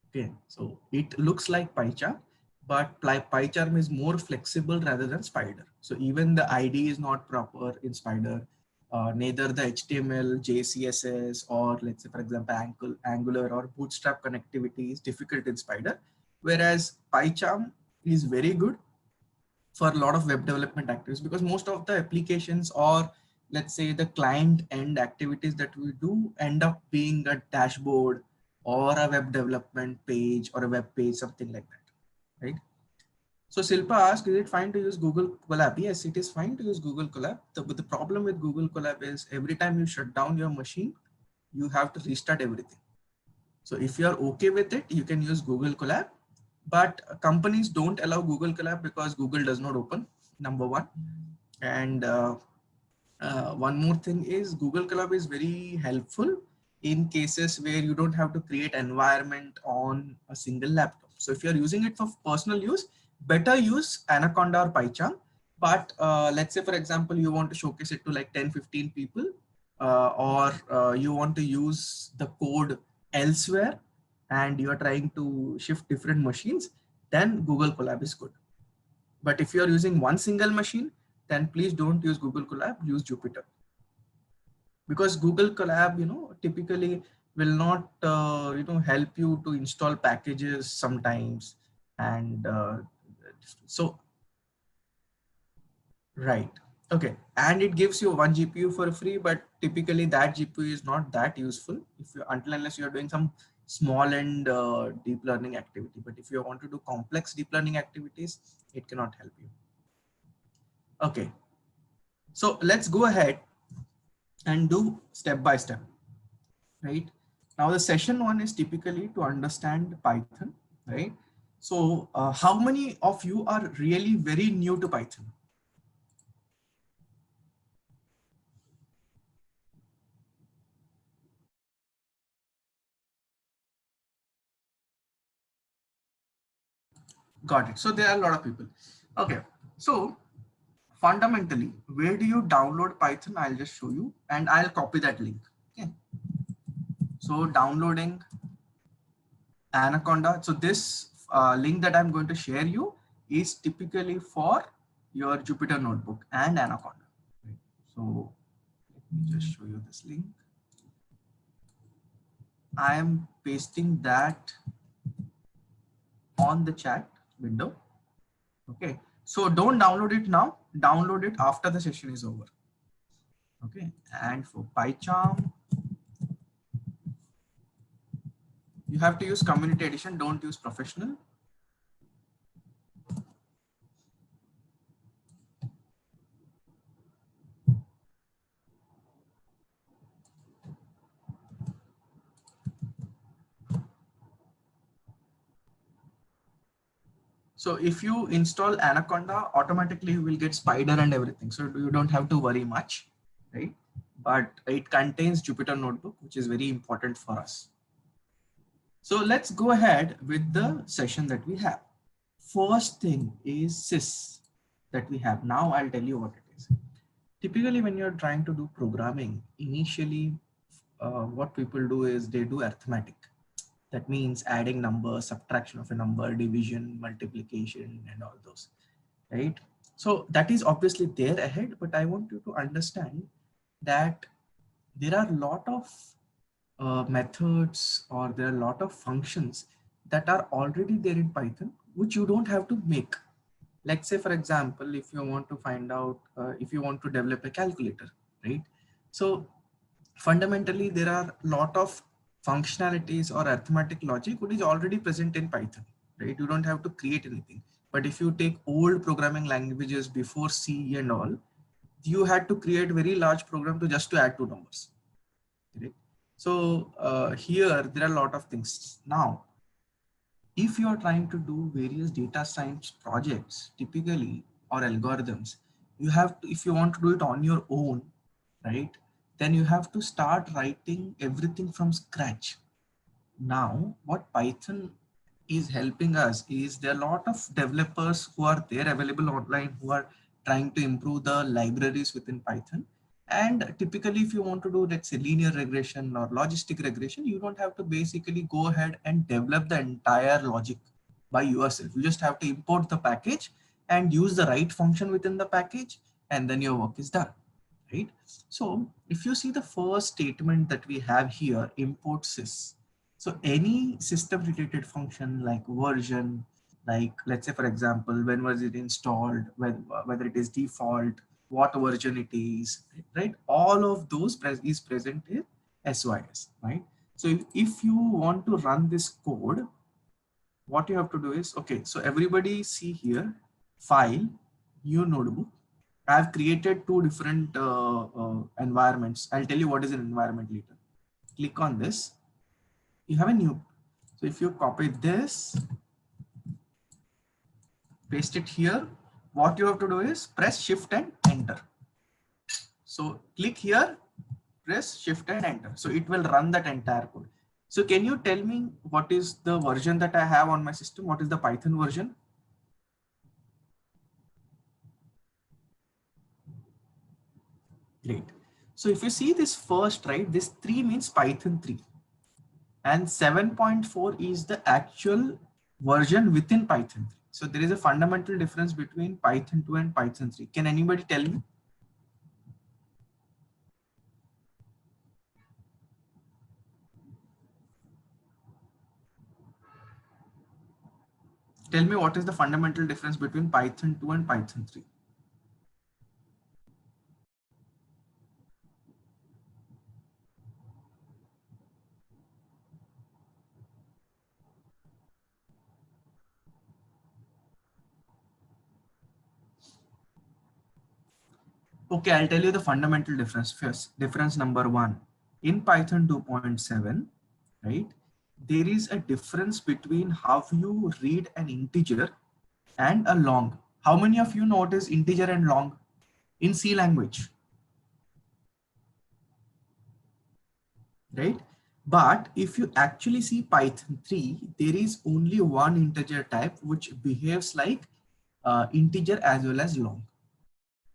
Okay, so it looks like PyCharm, but PyCharm is more flexible rather than Spider. So even the ID is not proper in Spider, neither the HTML, JCSS, or let's say, for example, Angular or Bootstrap connectivity is difficult in Spider, whereas PyCharm is very good for a lot of web development activities, because most of the applications, or let's say the client end activities that we do, end up being a dashboard or a web development page or a web page, something like that, right? So Silpa asked, is it fine to use Google Colab? Yes, it is fine to use Google Colab. But the problem with Google Colab is every time you shut down your machine, you have to restart everything. So if you are okay with it, you can use Google Colab, but companies don't allow Google Colab because Google does not open, number one. And one more thing is Google Colab is very helpful in cases where you don't have to create environment on a single laptop. So if you're using it for personal use, better use Anaconda or PyCharm. But let's say, for example, you want to showcase it to like 10, 15 people, or you want to use the code elsewhere and you're trying to shift different machines, then Google Colab is good. But if you're using one single machine, then please don't use Google Colab, use Jupyter. Because Google Colab, typically will not, help you to install packages sometimes. And so, right. Okay. And it gives you one GPU for free, but typically that GPU is not that useful if you, unless you're doing some small and deep learning activity. But if you want to do complex deep learning activities, it cannot help you. Okay. So let's go ahead and do step by step, right? Now the session one is typically to understand Python, right? So how many of you are really very new to Python? Got it. So there are a lot of people. Okay. So fundamentally, where do you download Python? I'll just show you and I'll copy that link. Okay. So downloading Anaconda. So this link that I'm going to share you is typically for your Jupyter Notebook and Anaconda. Right. So let me just show you this link. I am pasting that on the chat window. Okay. So don't download it now. Download it after the session is over. Okay. And for PyCharm, you have to use community edition. Don't use professional. So if you install Anaconda, automatically you will get Spider and everything. So you don't have to worry much, right? But it contains Jupyter Notebook, which is very important for us. So let's go ahead with the session that we have. First thing is sys that we have. Now I'll tell you what it is. Typically, when you're trying to do programming, initially what people do is they do arithmetic. That means adding numbers, subtraction of a number, division, multiplication, and all those, right? So that is obviously there ahead, but I want you to understand that there are a lot of methods, or there are a lot of functions that are already there in Python, which you don't have to make. Let's say, for example, if you want to find out, if you want to develop a calculator, right? So fundamentally, there are a lot of functionalities or arithmetic logic which is already present in Python, right? You don't have to create anything. But if you take old programming languages before C and all, you had to create very large program to just to add two numbers, right? So here there are a lot of things. Now, if you are trying to do various data science projects, typically, or algorithms, you have to, if you want to do it on your own, right? then you have to start writing everything from scratch. Now, what Python is helping us is there are a lot of developers who are there available online who are trying to improve the libraries within Python. And typically, if you want to do, let's say, linear regression or logistic regression, you don't have to basically go ahead and develop the entire logic by yourself. You just have to import the package and use the right function within the package, and then your work is done, right? So if you see the first statement that we have here, import sys. So any system related function like version, like let's say for example, when was it installed, whether it is default, what version it is, right? All of those is present in SYS, right? So if you want to run this code, what you have to do is, okay, so everybody see here, file, new notebook. I've created two different environments. I'll tell you what is an environment later. Click on this. You have a new. So if you copy this, paste it here, what you have to do is press shift and enter. So click here, press shift and enter. So it will run that entire code. So can you tell me what is the version that I have on my system? What is the Python version? Great. So if you see this first, right, this 3 means Python 3 and 7.4 is the actual version within Python 3. So there is a fundamental difference between Python 2 and Python 3. Can anybody tell me? Tell me what is the fundamental difference between Python 2 and Python 3? Okay, I'll tell you the fundamental difference first. Difference number one, in Python 2.7, right, there is a difference between how you read an integer and a long. How many of you know what is integer and long in C language? Right? But if you actually see Python 3, there is only one integer type which behaves like integer as well as long.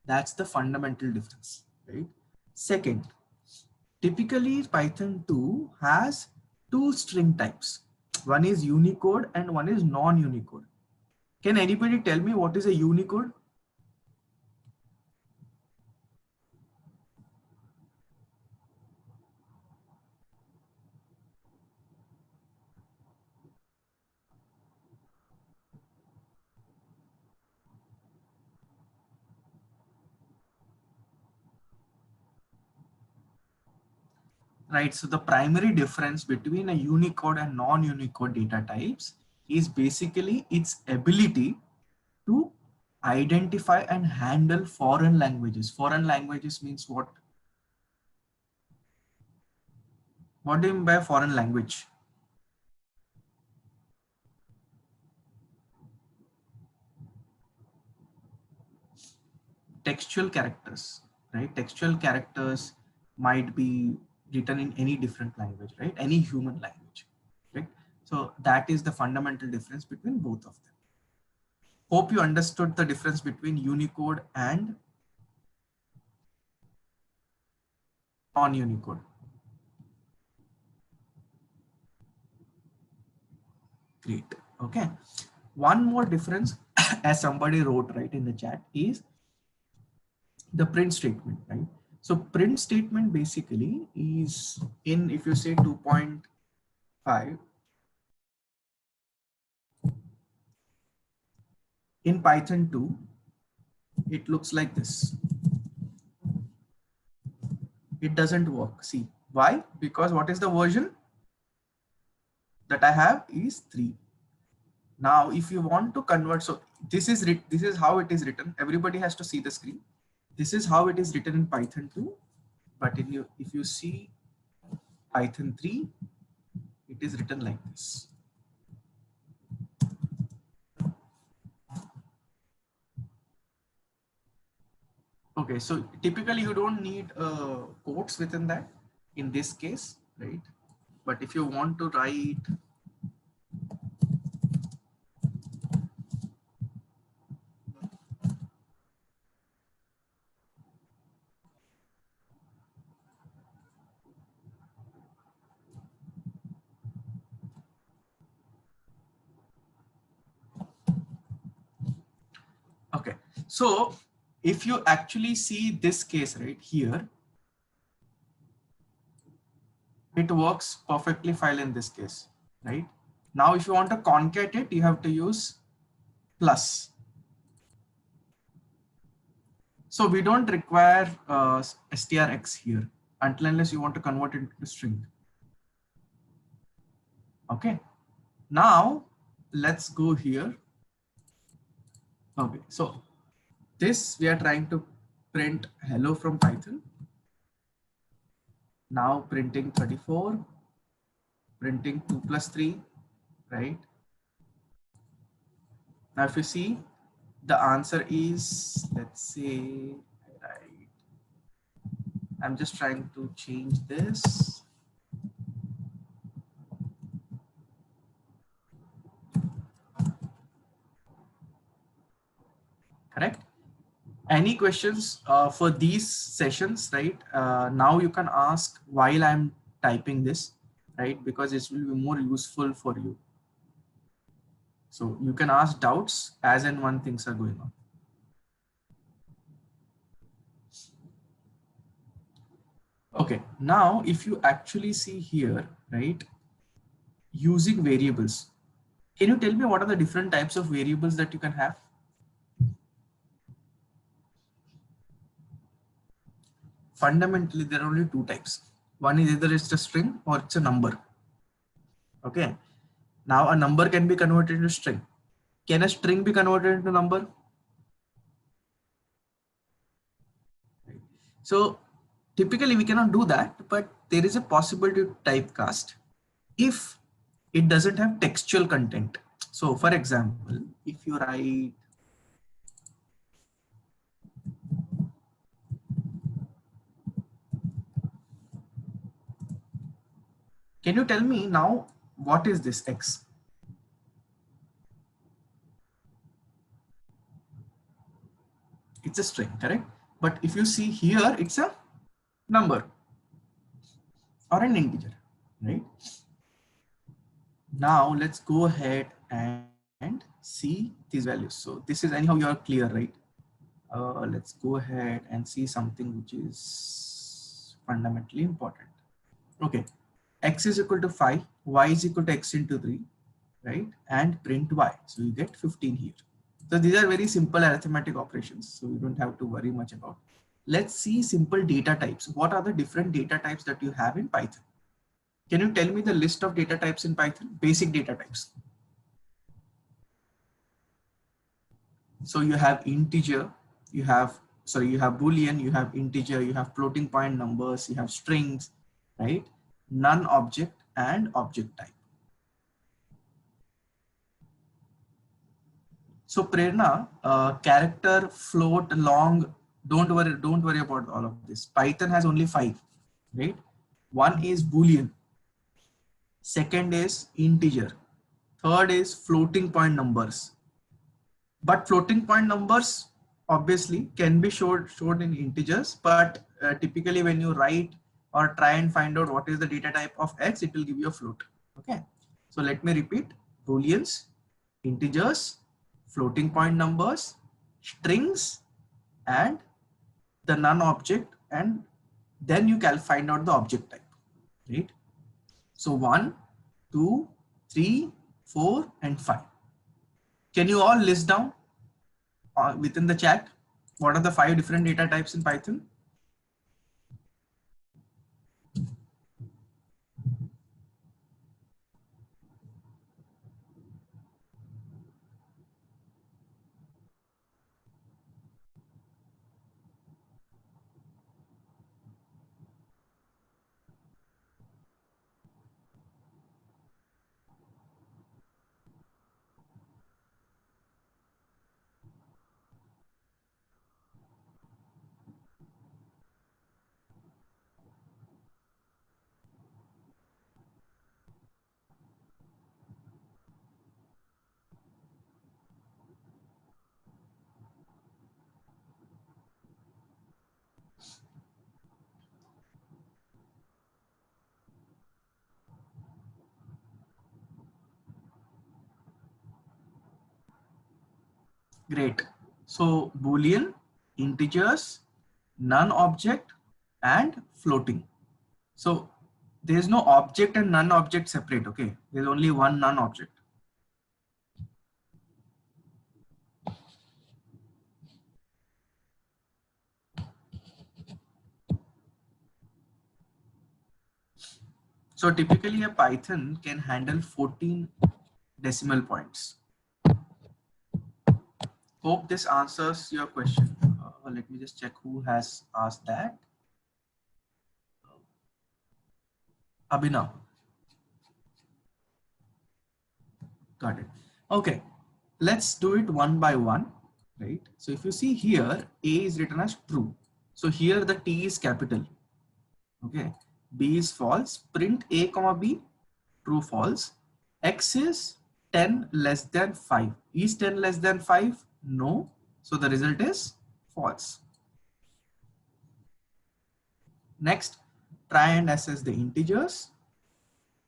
That's the fundamental difference, right? Second, typically Python 2 has two string types. One is Unicode and one is non-Unicode. Can anybody tell me what is a Unicode? Right, so the primary difference between a Unicode and non-Unicode data types is basically its ability to identify and handle foreign languages. Foreign languages means what? What do you mean by foreign language? Textual characters, right? Textual characters might be written in any different language, right? Any human language, right? So that is the fundamental difference between both of them. Hope you understood the difference between Unicode and non-Unicode. Great. Okay. One more difference, as somebody wrote right in the chat, is the print statement, right? So print statement basically is in, if you say 2.5, in Python 2, it looks like this. It doesn't work. See why? Because what is the version that I have is 3. Now, if you want to convert, so this is how it is written. Everybody has to see the screen. This is how it is written in Python 2, but if you see Python 3, it is written like this. Okay, so typically you don't need quotes within that in this case, right? But if you want to write, okay, so if you actually see this case right here, it works perfectly fine in this case, right? Now, if you want to concat it, you have to use plus. So we don't require strx here until unless you want to convert it into string. Okay. Now let's go here. Okay. So this we are trying to print hello from Python. Now printing 34, printing 2 plus 3, right? Now if you see, the answer is, let's say, right. I'm just trying to change this. Correct. Any questions for these sessions, right? Now you can ask while I'm typing this, right? Because this will be more useful for you. So you can ask doubts as and when things are going on. Okay, now if you actually see here, right, using variables, can you tell me what are the different types of variables that you can have? Fundamentally, there are only two types. One is either it's a string or it's a number. Okay. Now a number can be converted into string. Can a string be converted into number? So typically we cannot do that, but there is a possibility to typecast if it doesn't have textual content. So for example, if you write, can you tell me now what is this X? It's a string, correct? But if you see here, it's a number or an integer, right? Now let's go ahead and see these values. So this is anyhow you are clear, right? Let's go ahead and see something which is fundamentally important. Okay, x is equal to 5, y is equal to x into 3, right? And print y. So you get 15 here. So these are very simple arithmetic operations. So you don't have to worry much about. Let's see simple data types. What are the different data types that you have in Python? Can you tell me the list of data types in Python? Basic data types. So you have integer, you have, sorry, you have Boolean, you have integer, you have floating point numbers, you have strings, right? None object and object type. So Prerna, character, float, long, don't worry about all of this. Python has only 5, right? One is Boolean, second is integer, third is floating point numbers. But floating point numbers obviously can be showed in integers, but typically when you write or try and find out what is the data type of X, it will give you a float. Okay. So let me repeat: Booleans, integers, floating point numbers, strings, and the none object, and then you can find out the object type, right? So 1, 2, 3, 4, and 5. Can you all list down within the chat what are the 5 different data types in Python? Great. So Boolean, integers, non-object, and floating. So there is no object and non-object separate. Okay, there's only one non-object. So typically a Python can handle 14 decimal points. Hope this answers your question. Let me just check who has asked that. Abhinav. Got it. Okay, let's do it one by one, right? So if you see here, A is written as true. So here the T is capital. Okay, B is false. Print A comma B, true false. X is 10 less than 5. Is 10 less than 5? No. So the result is false. Next, try and assess the integers.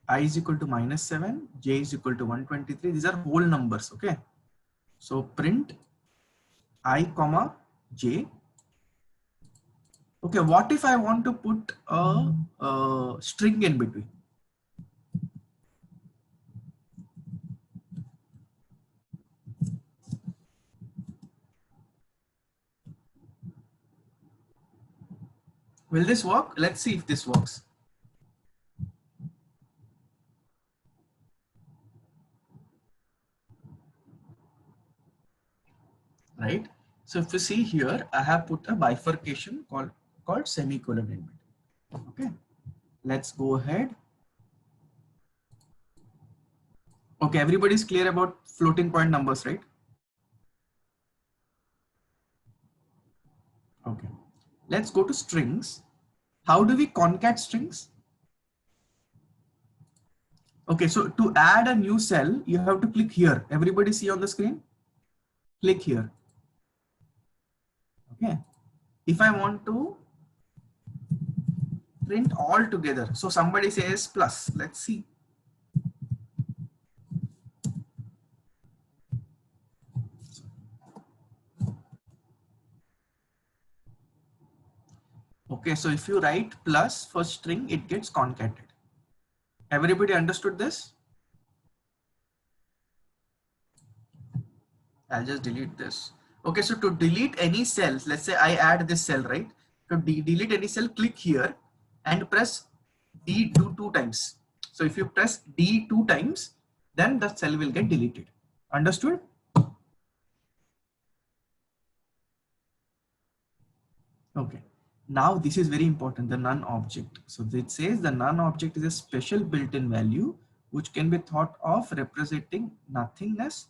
I is equal to -7, J is equal to 123. These are whole numbers, okay? So print I comma J. Okay, what if I want to put a string in between? Will this work? Let's see if this works. Right? So if you see here, I have put a bifurcation called semicolon in between. Okay, let's go ahead. Okay, everybody's clear about floating point numbers, right? Okay, let's go to strings. How do we concat strings? Okay, so to add a new cell, you have to click here. Everybody see on the screen? Click here. Okay, if I want to print all together, so somebody says plus, let's see. Okay, so if you write plus for string, it gets concated. Everybody understood this? I'll just delete this. Okay, so to delete any cells, let's say I add this cell, right? To delete any cell, click here and press D two times. So if you press D 2 times, then the cell will get deleted. Understood? Okay. Now this is very important, the none object. So it says the none object is a special built-in value which can be thought of representing nothingness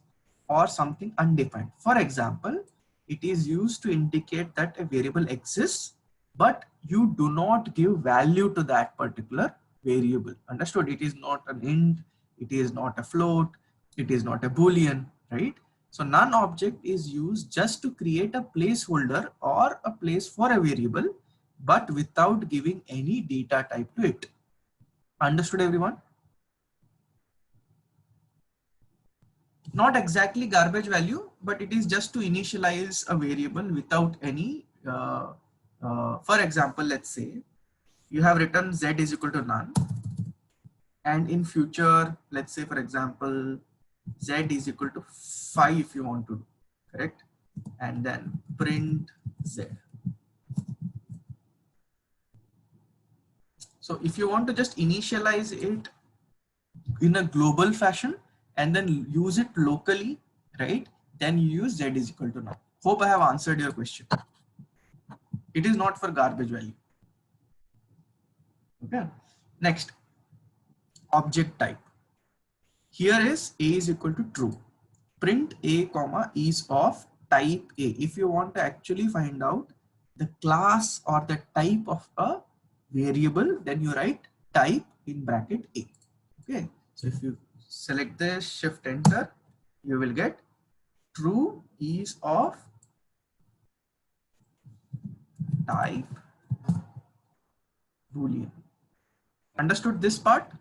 or something undefined. For example, it is used to indicate that a variable exists, but you do not give value to that particular variable. Understood? It is not an int, it is not a float, it is not a boolean, right? So none object is used just to create a placeholder or a place for a variable, but without giving any data type to it. Understood, everyone? Not exactly garbage value, but it is just to initialize a variable without any, for example, let's say you have written z is equal to none. And in future, let's say, for example, z is equal to 5 if you want to do, correct? And then print z. So if you want to just initialize it in a global fashion and then use it locally, right? Then you use z is equal to none. Hope I have answered your question. It is not for garbage value. Okay. Next, object type. Here is a is equal to true. Print a comma is of type A. If you want to actually find out the class or the type of a variable, then you write type in bracket A. Okay. So if you select this, shift enter, you will get true is of type Boolean. Understood this part?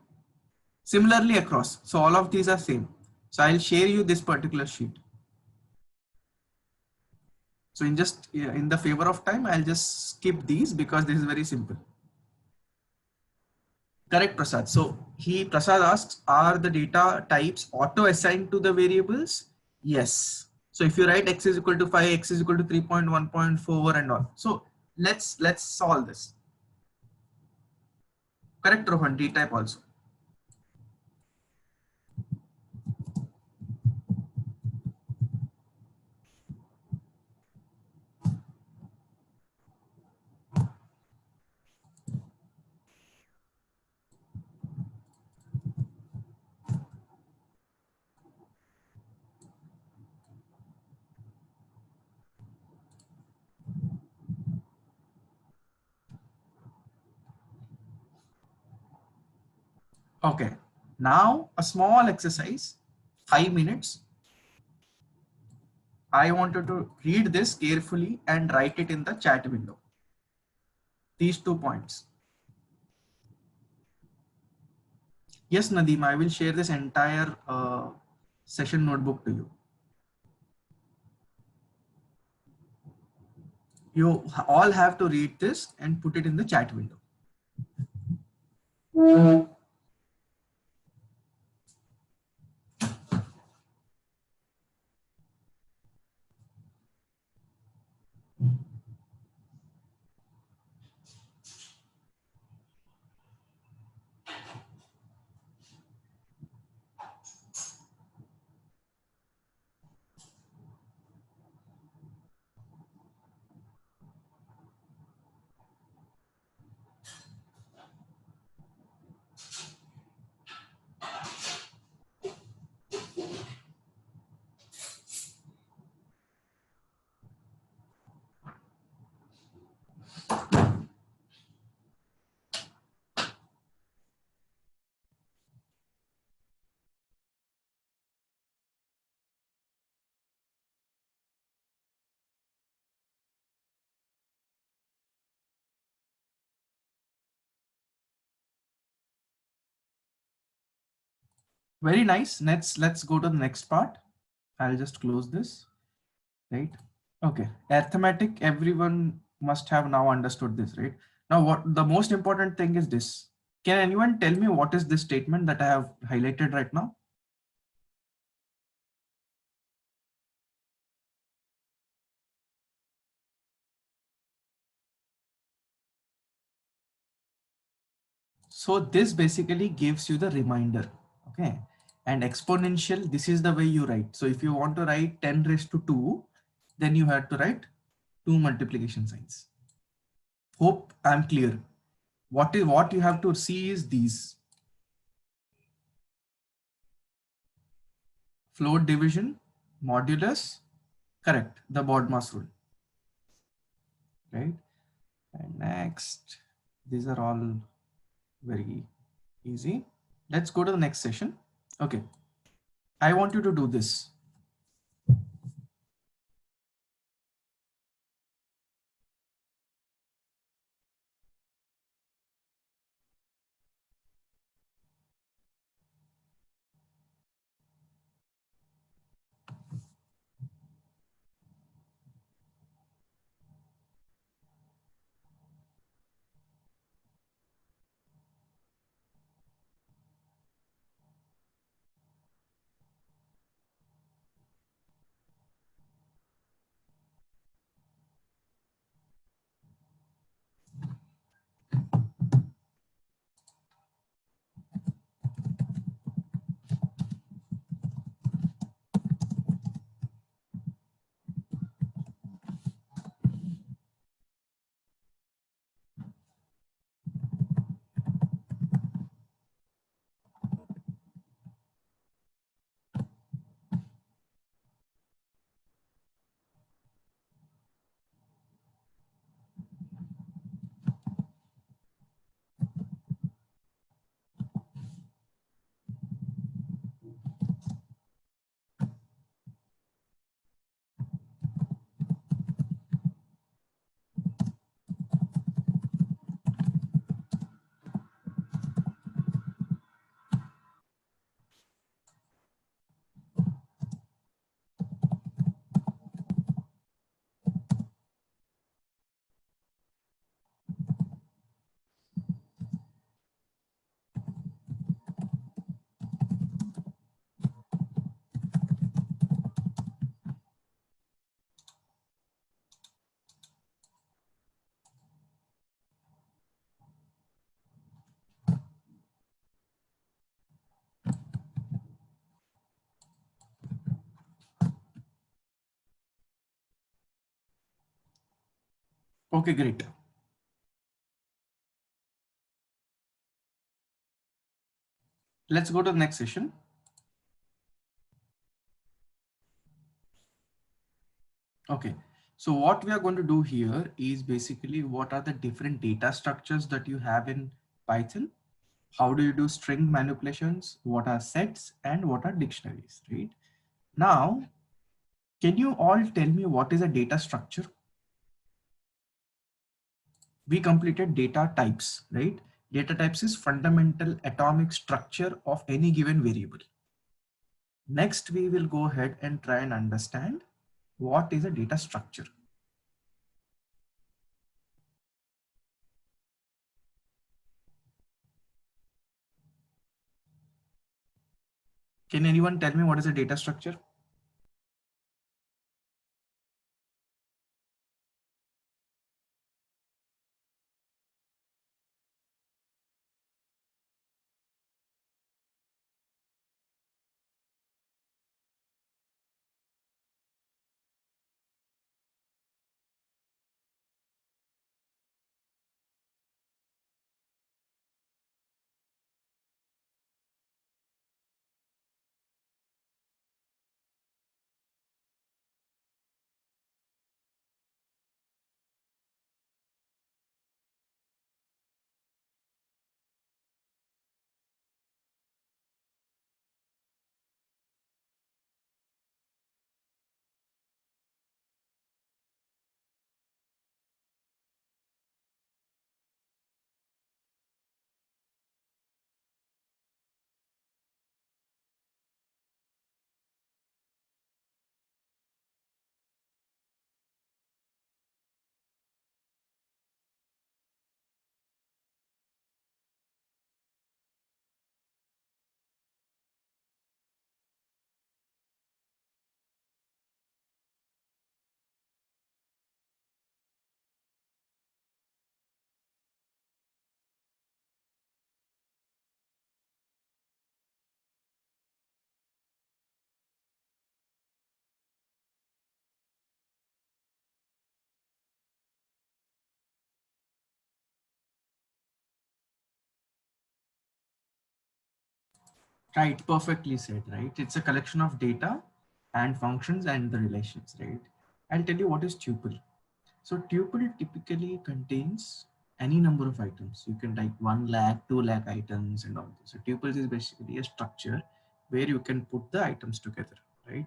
Similarly across. So all of these are same. So I'll share you this particular sheet. So in the favor of time, I'll just skip these because this is very simple. Correct, Prasad. So Prasad asks, are the data types auto assigned to the variables? Yes. So if you write x is equal to 5, x is equal to 3.1.4 and all. So let's solve this. Correct, Rohan, D type also. Okay. Now a small exercise, 5 minutes. I wanted to read this carefully and write it in the chat window. These 2 points. Yes, Nadeem, I will share this entire session notebook to you. You all have to read this and put it in the chat window. Very nice. Let's go to the next part. I'll just close this, right? Okay. Arithmetic, everyone must have now understood this, right? Now, what the most important thing is this. Can anyone tell me what is this statement that I have highlighted right now? So this basically gives you the reminder, okay? And exponential, this is the way you write. So if you want to write 10 raised to 2, then you have to write 2 multiplication signs. Hope I'm clear. What you have to see is these. Float division, modulus, correct, the BODMAS rule, right? And next, these are all very easy. Let's go to the next session. Okay, I want you to do this. Okay, great. Let's go to the next session. Okay, so what we are going to do here is basically what are the different data structures that you have in Python? How do you do string manipulations? What are sets and what are dictionaries, right? Now, can you all tell me what is a data structure? We completed data types, right? Data types is fundamental atomic structure of any given variable. Next, we will go ahead and try and understand what is a data structure. Can anyone tell me what is a data structure? Right, perfectly said, right? It's a collection of data and functions and the relations, right? I'll tell you what is tuple. So tuple typically contains any number of items. You can type 1 lakh, 2 lakh items and all this. So tuples is basically a structure where you can put the items together, right?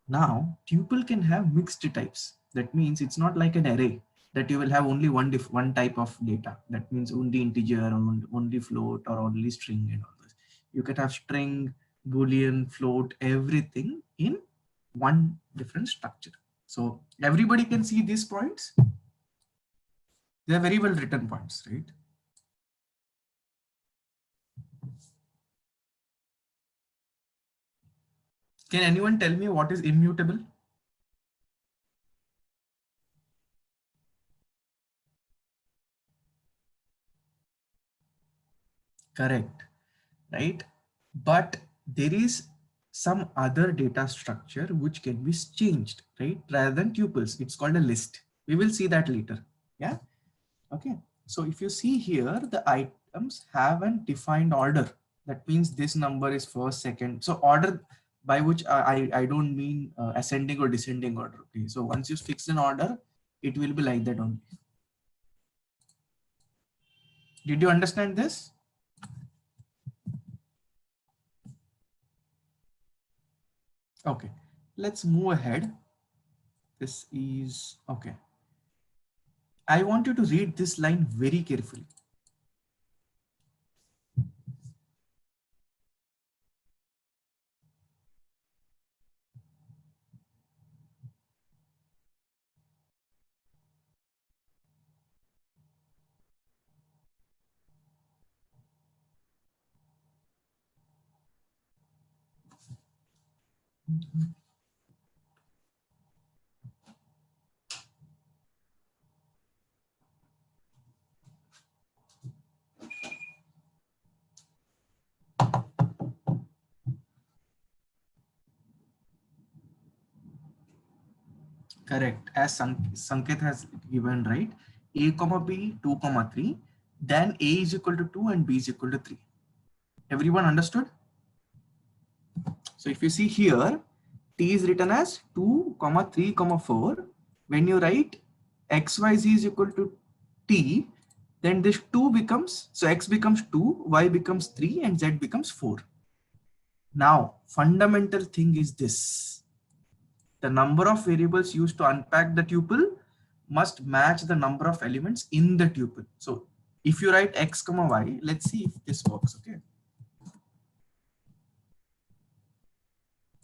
Now, tuple can have mixed types. That means it's not like an array that you will have only one type of data. That means only integer or only float or only string and all this. You can have string, boolean, float, everything in one different structure. So everybody can see these points. They are very well written points, right? Can anyone tell me what is immutable? Correct, right? But there is some other data structure which can be changed, right? Rather than tuples, it's called a list. We will see that later. Yeah. Okay. So if you see here, the items have a defined order. That means this number is first, second. So order by which I don't mean ascending or descending order. Okay. So once you fix an order, it will be like that only. Did you understand this? Okay. Let's move ahead. This is okay. I want you to read this line very carefully. Correct. As Sanket has given, right? A comma B 2 comma 3, then A is equal to 2 and B is equal to 3. Everyone understood? So if you see here, T is written as 2 comma 3 comma 4. When you write XYZ is equal to T, then this 2 becomes, so X becomes 2, Y becomes 3 and Z becomes 4. Now, fundamental thing is this. The number of variables used to unpack the tuple must match the number of elements in the tuple. So if you write X comma Y, let's see if this works, okay?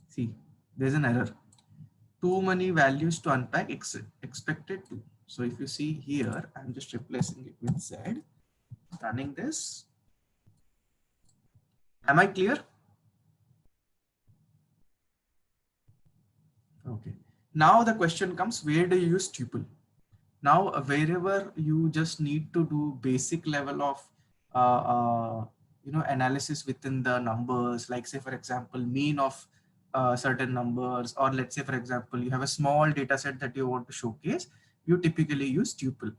See, there's an error. Too many values to unpack, expected to. So if you see here, I'm just replacing it with Z, running this. Am I clear? Okay. Now the question comes, where do you use tuple? Now, wherever you just need to do basic level of analysis within the numbers, like say for example mean of certain numbers, or let's say for example you have a small data set that you want to showcase, you typically use tuple.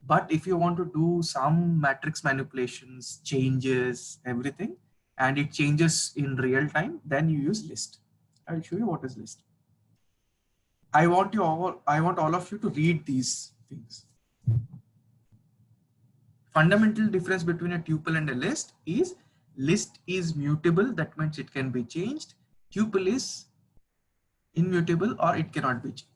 But if you want to do some matrix manipulations, changes, everything, and it changes in real time, then you use list. I'll show you what is list. I want all of you to read these things. Fundamental difference between a tuple and a list is mutable, that means it can be changed. Tuple is immutable, or it cannot be changed.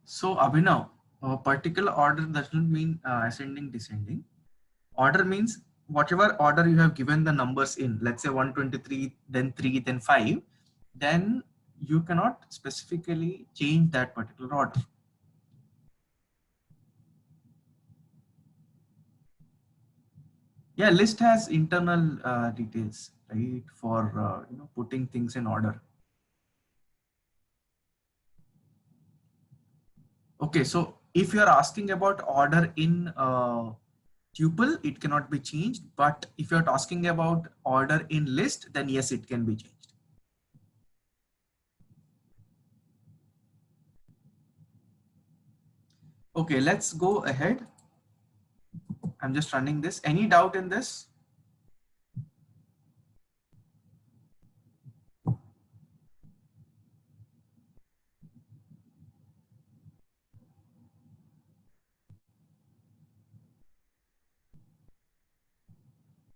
So Abhinav, a particular order doesn't mean ascending, descending. Order means whatever order you have given the numbers in, let's say 123, then 3, then 5, then you cannot specifically change that particular order. Yeah, list has internal details, right, for putting things in order. Okay, so if you are asking about order in tuple, it cannot be changed. But if you're asking about order in list, then yes, it can be changed. Okay, let's go ahead. I'm just running this. Any doubt in this?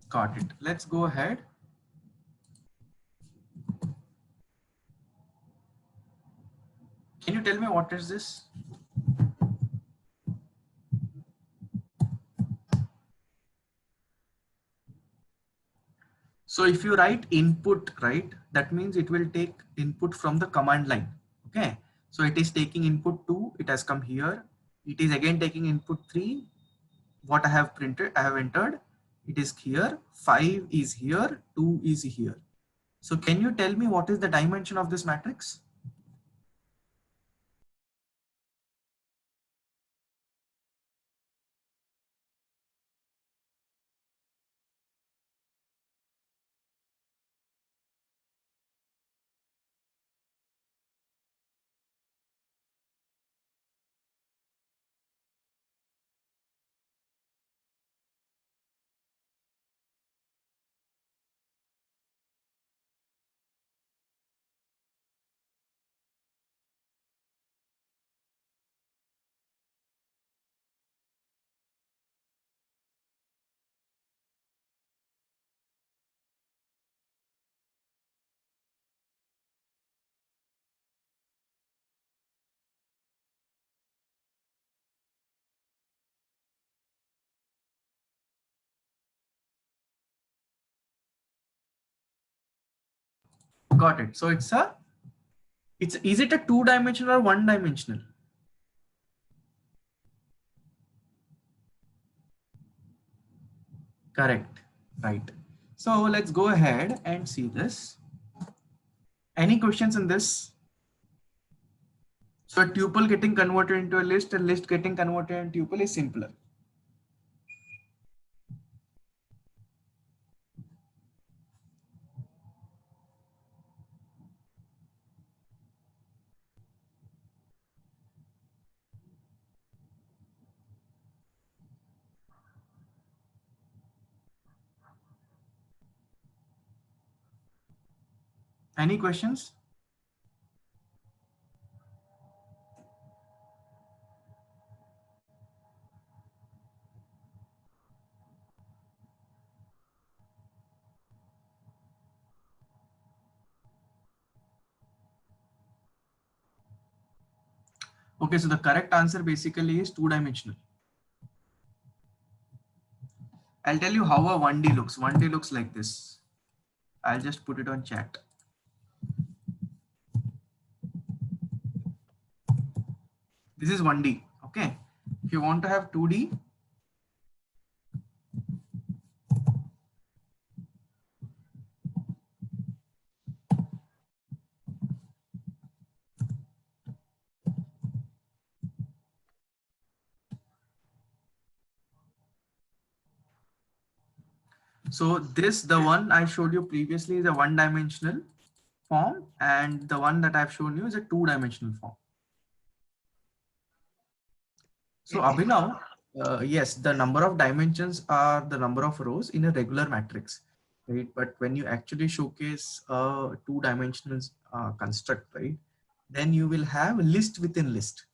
Got it. Let's go ahead. Can you tell me what is this? So if you write input, right, that means it will take input from the command line. Okay. So it is taking input 2, it has come here. It is again taking input 3. What I have printed, I have entered. It is here. 5 is here. 2 is here. So can you tell me what is the dimension of this matrix? Got it. So is it a two-dimensional or one-dimensional? Correct. Right. So let's go ahead and see this. Any questions in this? So a tuple getting converted into a list getting converted into tuple is simpler. Any questions? Okay, so the correct answer basically is two-dimensional. I'll tell you how a 1D looks. 1D looks like this. I'll just put it on chat. This is 1D. Okay. If you want to have 2D, so the one I showed you previously is a one-dimensional form, and the one that I've shown you is a two-dimensional form. So Abhinav, yes, the number of dimensions are the number of rows in a regular matrix, right? But when you actually showcase a two-dimensional construct, right, then you will have list within list.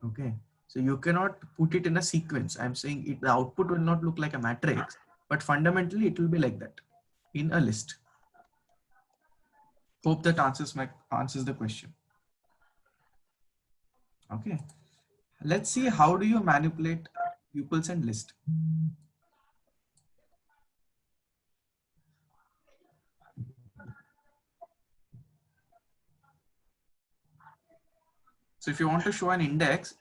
Okay, so you cannot put it in a sequence. I'm saying the output will not look like a matrix, but fundamentally it will be like that in a list. Hope that answers the question. Okay, let's see how do you manipulate tuples and list. So if you want to show an index,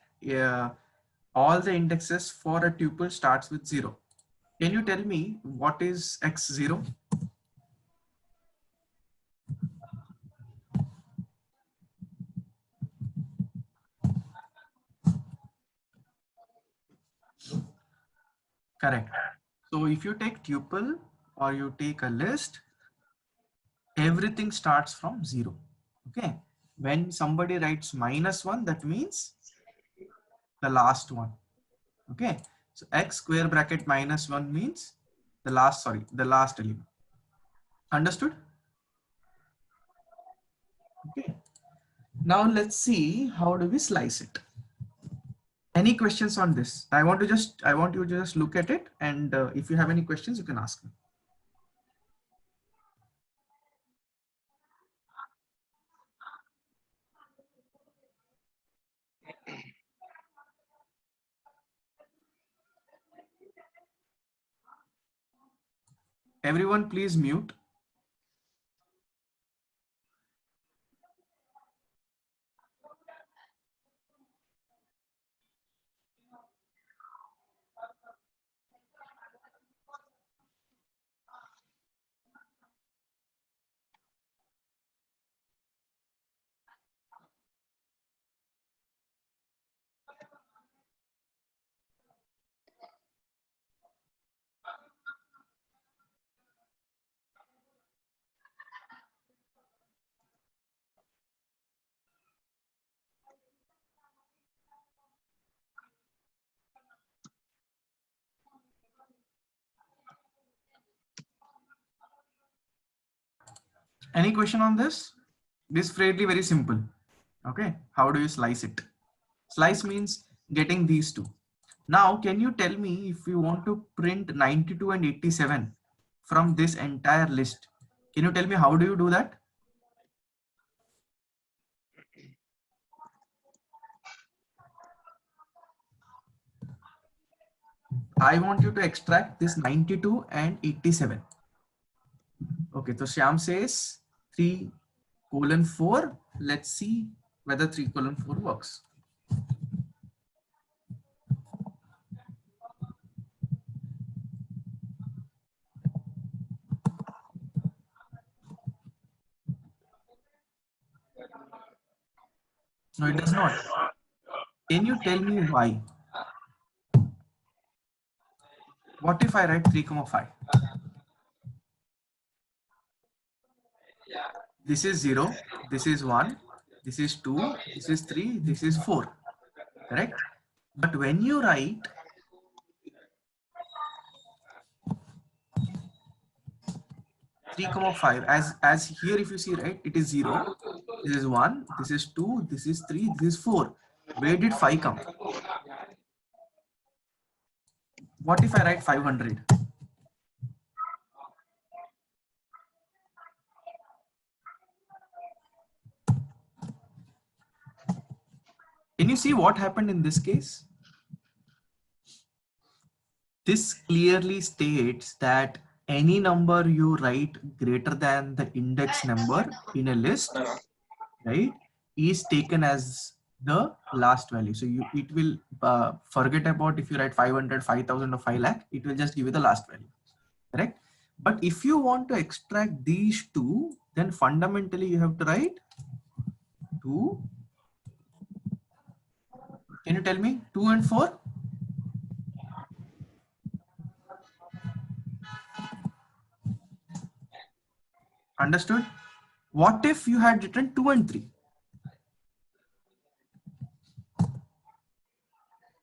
all the indexes for a tuple starts with 0. Can you tell me what is x0? Correct. So if you take tuple or you take a list, everything starts from 0. Okay. When somebody writes -1, that means the last one. Okay. So x square bracket -1 means the last element. Understood? Okay. Now let's see how do we slice it. Any questions on this? I want you to just look at it, and if you have any questions, you can ask me. Everyone, please mute. Any question on this? This is fairly very simple. Okay. How do you slice it? Slice means getting these two. Now, can you tell me if you want to print 92 and 87 from this entire list? Can you tell me how do you do that? I want you to extract this 92 and 87. Okay, so Shyam says 3 colon 4. Let's see whether 3 colon 4 works. No, it does not. Can you tell me why? What if I write 3, 5? This is 0, this is 1, this is 2, this is 3, this is 4. Correct? But when you write 3, 5, as here, if you see, right, it is 0, this is 1, this is 2, this is 3, this is 4. Where did 5 come? What if I write 500? Can you see what happened in this case? This clearly states that any number you write greater than the index number in a list, right, is taken as the last value. So it will forget about if you write 500, 5,000 or 5 lakh, it will just give you the last value, correct? But if you want to extract these two, then fundamentally you have to write 2. Can you tell me 2 and 4? Understood? What if you had written 2 and 3?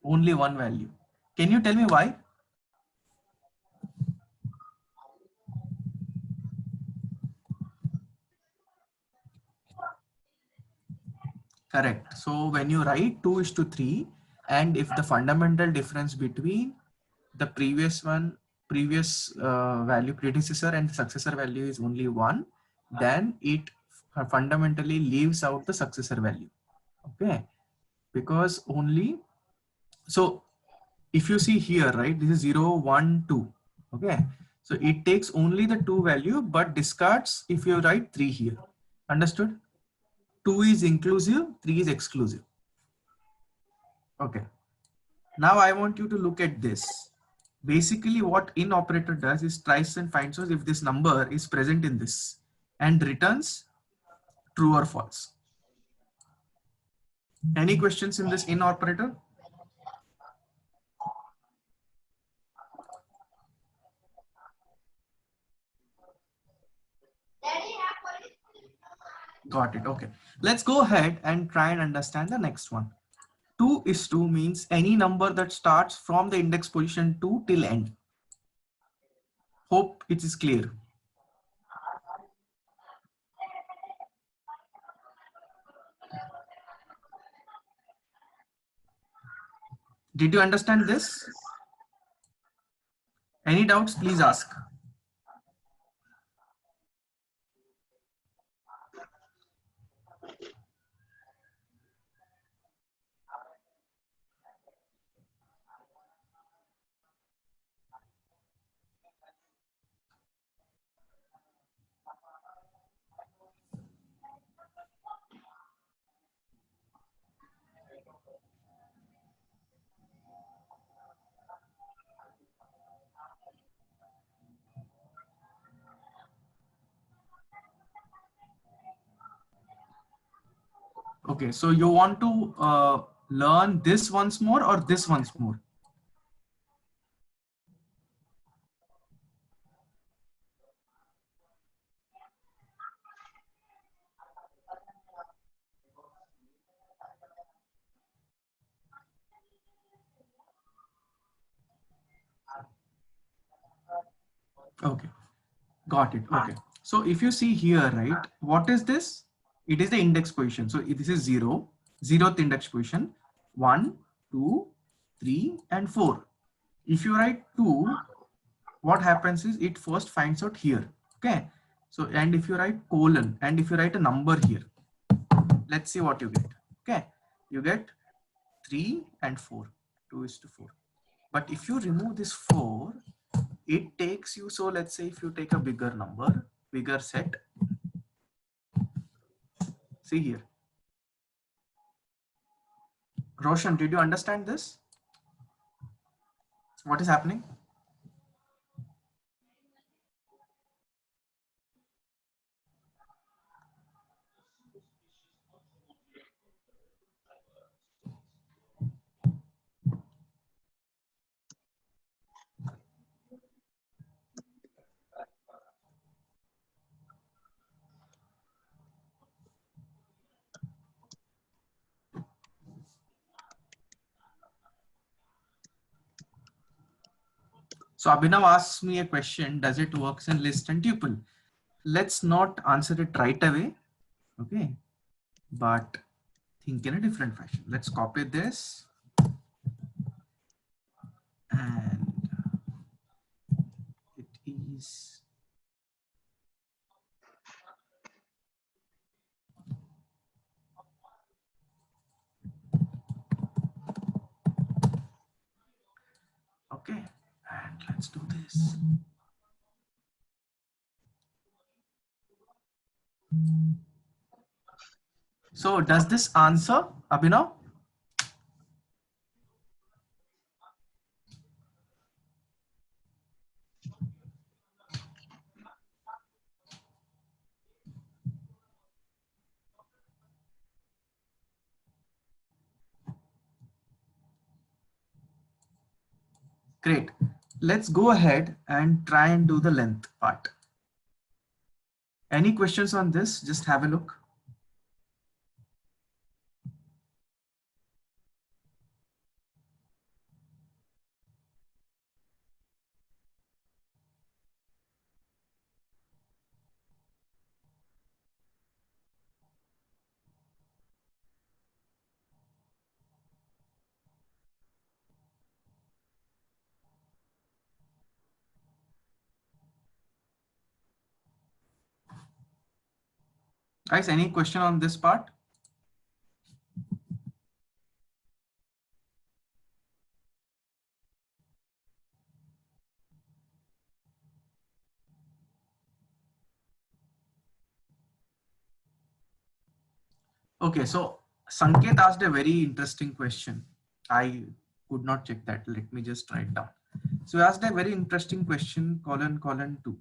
Only one value. Can you tell me why? Correct. So when you write 2:3, and if the fundamental difference between the previous value predecessor and the successor value is only 1, then it fundamentally leaves out the successor value. Okay, because only, so if you see here, right, this is 0, 1, 2. Okay, so it takes only the 2 value but discards if you write 3 here. Understood? 2 is inclusive, 3 is exclusive. Okay. Now I want you to look at this. Basically what in operator does is tries and finds out if this number is present in this and returns true or false. Any questions in this in operator? Got it. Okay. Let's go ahead and try and understand the next one. 2:2 means any number that starts from the index position 2 till end. Hope it is clear. Did you understand this? Any doubts, please ask. Okay, so you want to learn this once more or this once more? Okay, got it. Okay, so if you see here, right, what is this? It is the index position. So this is 0, 0th index position, 1, 2, 3, and 4. If you write 2, what happens is it first finds out here. Okay, so and if you write colon and if you write a number here, let's see what you get. Okay, you get 3 and 4, 2:4. But if you remove this 4, it takes you, so let's say if you take a bigger number, bigger set, See here. Roshan, did you understand this? What is happening? So Abhinav asks me a question, does it works in list and tuple? Let's not answer it right away, okay? But think in a different fashion. Let's copy this and it is okay. And let's do this. So does this answer, Abhinav? Great. Let's go ahead and try and do the length part. Any questions on this? Just have a look. Guys, any question on this part? Okay, so Sanket asked a very interesting question. I could not check that. Let me just write down. So he asked a very interesting question, colon 2.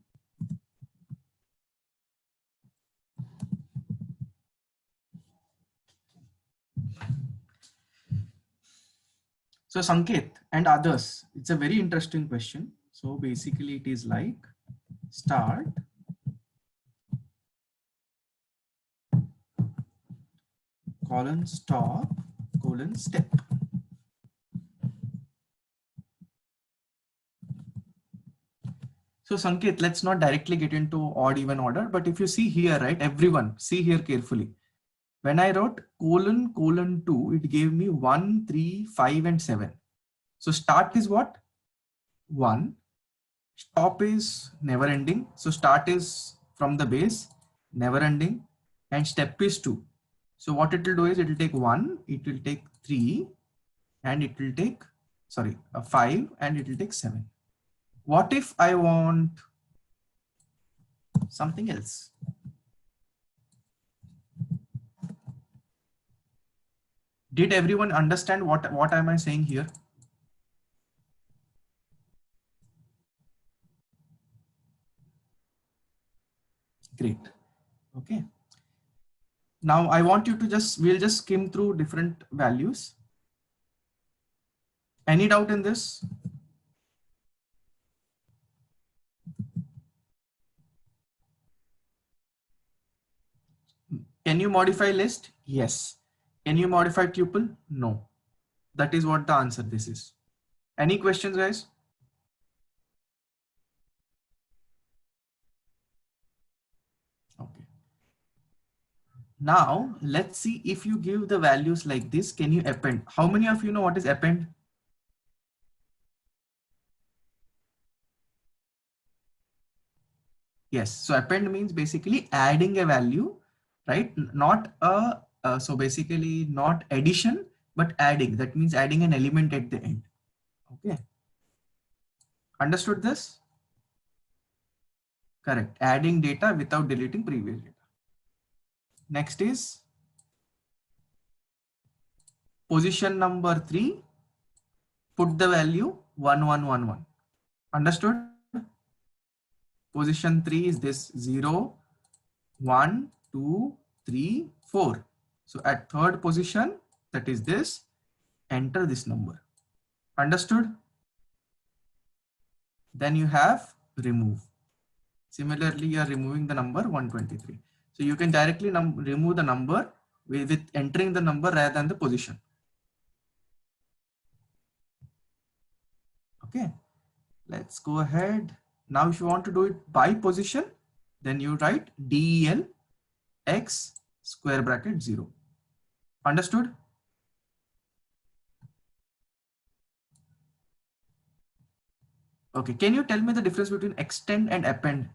So Sanket and others, it's a very interesting question. So basically it is like start colon stop colon step. So Sanket, let's not directly get into odd even order, but if you see here, right, everyone see here carefully. When I wrote colon 2, it gave me 1, 3, 5 and 7. So start is what? 1. Stop is never ending. So start is from the base, never ending, and step is 2. So what it will do is it will take 1, it will take 3, and it will take, sorry, 5, and it will take 7. What if I want something else? Did everyone understand what am I saying here? Great. Okay. Now I want you to we'll just skim through different values. Any doubt in this? Can you modify list? Yes. Can you modify tuple? No. That is what the answer this is. Any questions, guys? Okay. Now let's see if you give the values like this, can you append? How many of you know what is append? Yes. So append means basically adding a value, right? Not so basically not addition, but adding. That means adding an element at the end. Okay. Understood this? Correct. Adding data without deleting previous data. Next is position number 3, put the value 1111. Understood? Position 3 is this 0, 1, 2, 3, 4. So at third position, that is this, enter this number. Understood? Then you have remove. Similarly, you are removing the number 123. So you can directly remove the number with entering the number rather than the position. Okay, let's go ahead. Now, if you want to do it by position, then you write DEL X square bracket 0. Understood? Okay, can you tell me the difference between extend and append?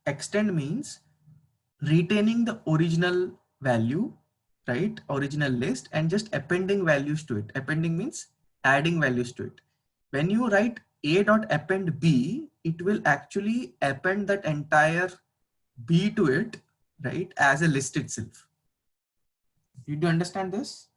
Extend means retaining the original value, right? Original list, and just appending values to it. Appending means adding values to it. When you write a dot append b, it will actually append that entire b to it, right, as a list itself. Did you understand this?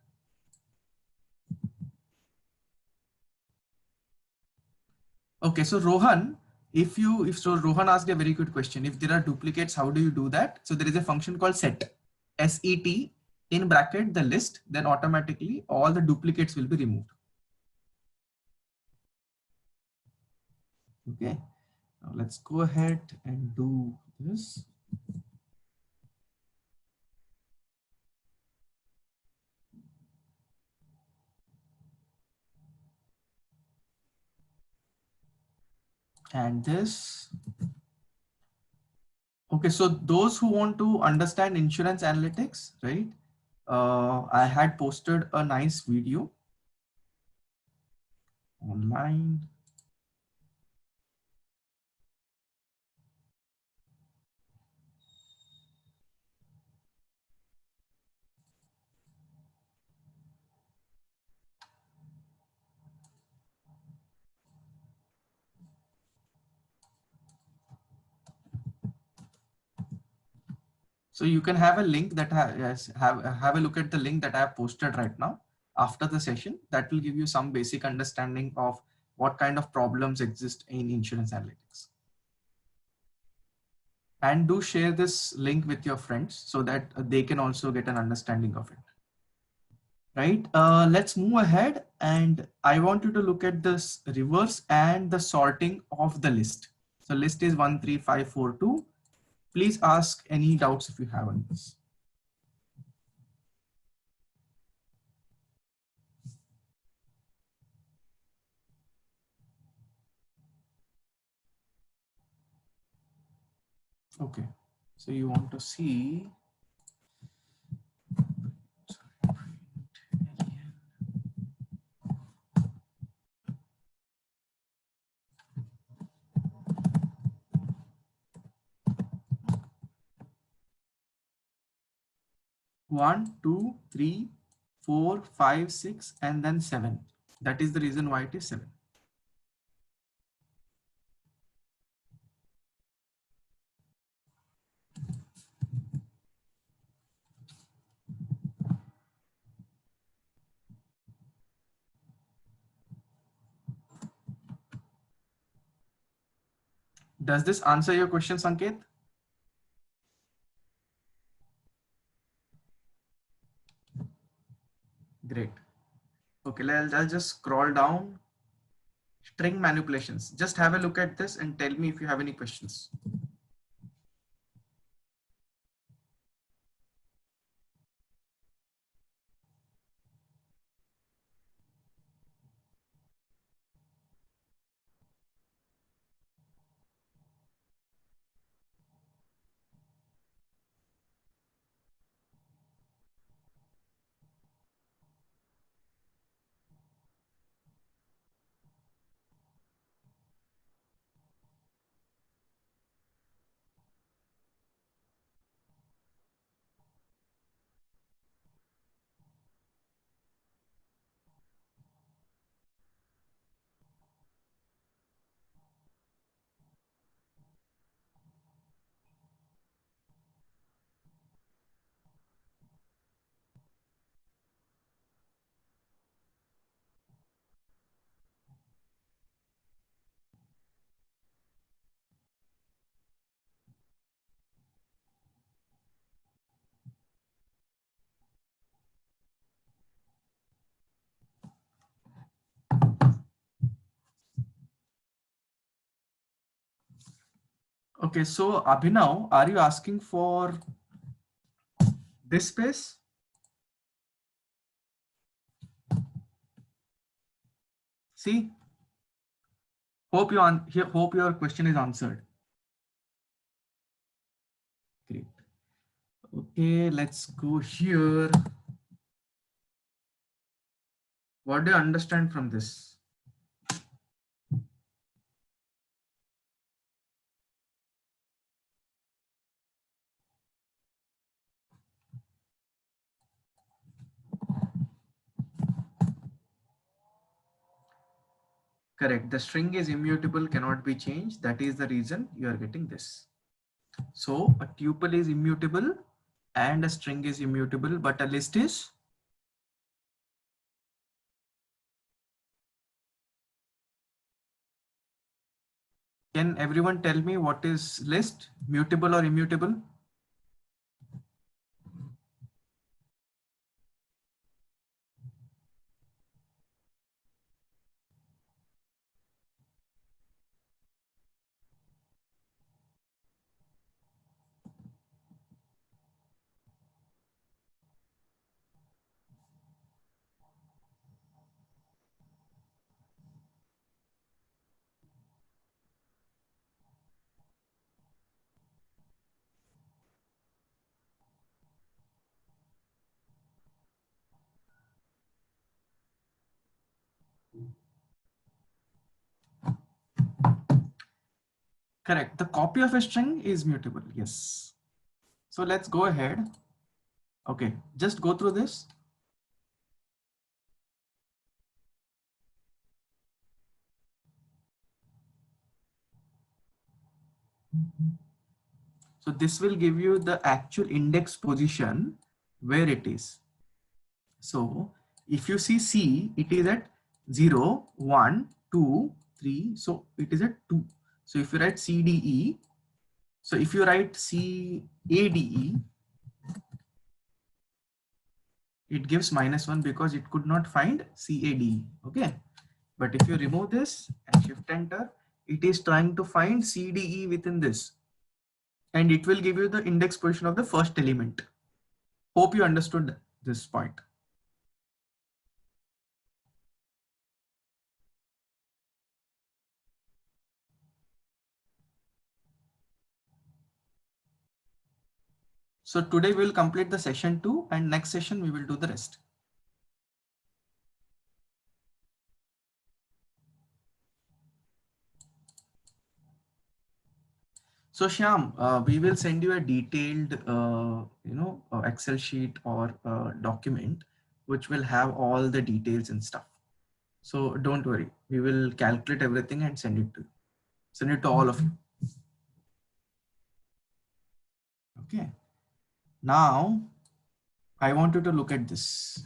Okay, so Rohan, if Rohan asked a very good question. If there are duplicates, how do you do that? So there is a function called set, S-E-T, in bracket the list, then automatically all the duplicates will be removed. Okay, now let's go ahead and do this. And this. Okay, so those who want to understand insurance analytics, right? I had posted a nice video online. So you can have a link that have a look at the link that I have posted right now after the session. That will give you some basic understanding of what kind of problems exist in insurance analytics. And do share this link with your friends so that they can also get an understanding of it. Right, let's move ahead, and I want you to look at this reverse and the sorting of the list. So list is 13542. Please ask any doubts if you have on this. Okay, so you want to see. One, two, three, 4, 5, 6, and then 7. That is the reason why it is 7. Does this answer your question, Sanket? Great. Okay, I'll just scroll down. String manipulations. Just have a look at this and tell me if you have any questions. Okay, so Abhinav, are you asking for this space? See, hope your question is answered. Great. Okay, let's go here. What do you understand from this? Correct. The string is immutable, cannot be changed. That is the reason you are getting this. So a tuple is immutable and a string is immutable, but a list is. Can everyone tell me what is list? Mutable or immutable? Correct. The copy of a string is mutable. Yes. So let's go ahead. Okay, just go through this. So this will give you the actual index position where it is. So if you see C, it is at 0, 1, 2, 3. So it is at 2. So if you write CDE, so if you write CADE, it gives -1 because it could not find CADE. Okay. But if you remove this and shift enter, it is trying to find CDE within this. And it will give you the index position of the first element. Hope you understood this point. So today we will complete the session 2 and next session we will do the rest. So Shyam, we will send you a detailed, Excel sheet or document, which will have all the details and stuff. So don't worry, we will calculate everything and send it to you. Send it to all of you. Okay. Now I want you to look at this.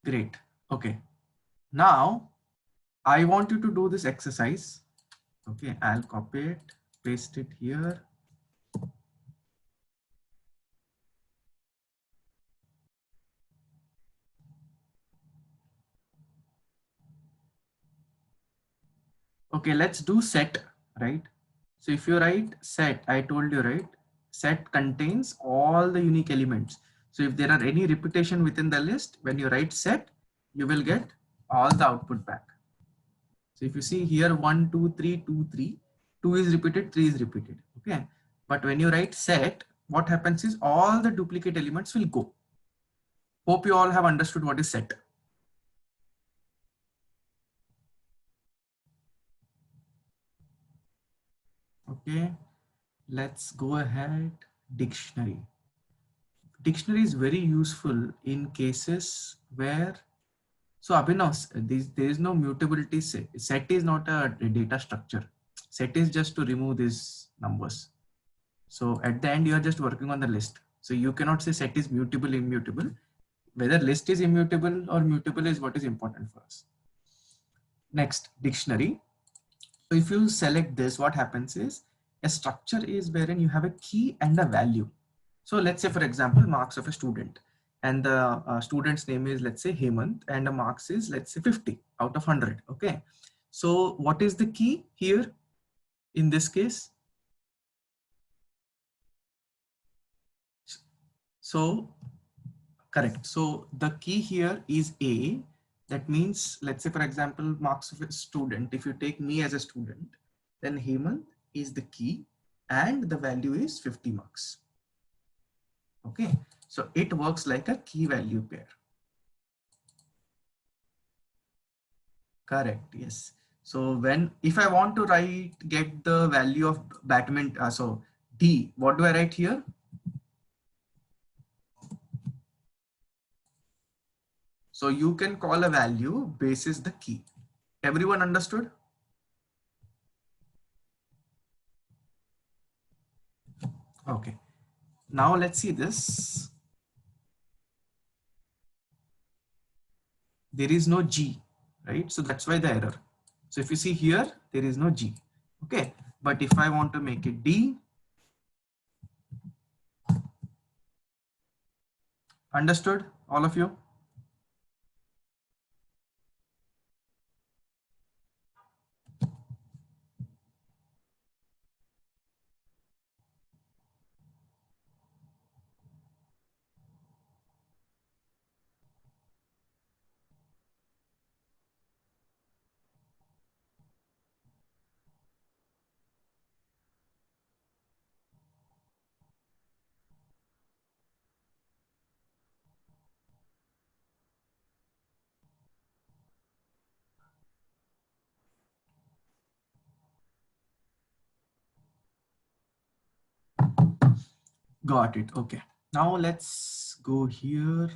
Great. Okay. Now I want you to do this exercise. Okay, I'll copy it, paste it here. Okay, let's do set, right? So if you write set, I told you, right? Set contains all the unique elements. So if there are any repetition within the list, when you write set, you will get all the output back. So if you see here 1, 2, 3, 2, 3, 2 is repeated, 3 is repeated. Okay. But when you write set, what happens is all the duplicate elements will go. Hope you all have understood what is set. Okay. Let's go ahead. Dictionary. Dictionary is very useful in cases where, so Abhinav, there is no mutability set. Set is not a data structure. Set is just to remove these numbers. So at the end, you are just working on the list. So you cannot say set is mutable, immutable. Whether list is immutable or mutable is what is important for us. Next, dictionary. So if you select this, what happens is a structure is wherein you have a key and a value. So let's say, for example, marks of a student, and the student's name is, let's say, Hemant, and the marks is, let's say, 50 out of 100. Okay. So what is the key here in this case? So correct. So the key here is A. That means, let's say, for example, marks of a student. If you take me as a student, then Hemant is the key and the value is 50 marks. Okay. So it works like a key value pair. Correct. Yes. So if I want to get the value of badminton, so D, what do I write here? So you can call a value basis the key. Everyone understood? Okay. Now let's see this. There is no G, right? So that's why the error. So if you see here, there is no G. Okay. But if I want to make it D, understood, all of you? Got it. Okay. Now let's go here.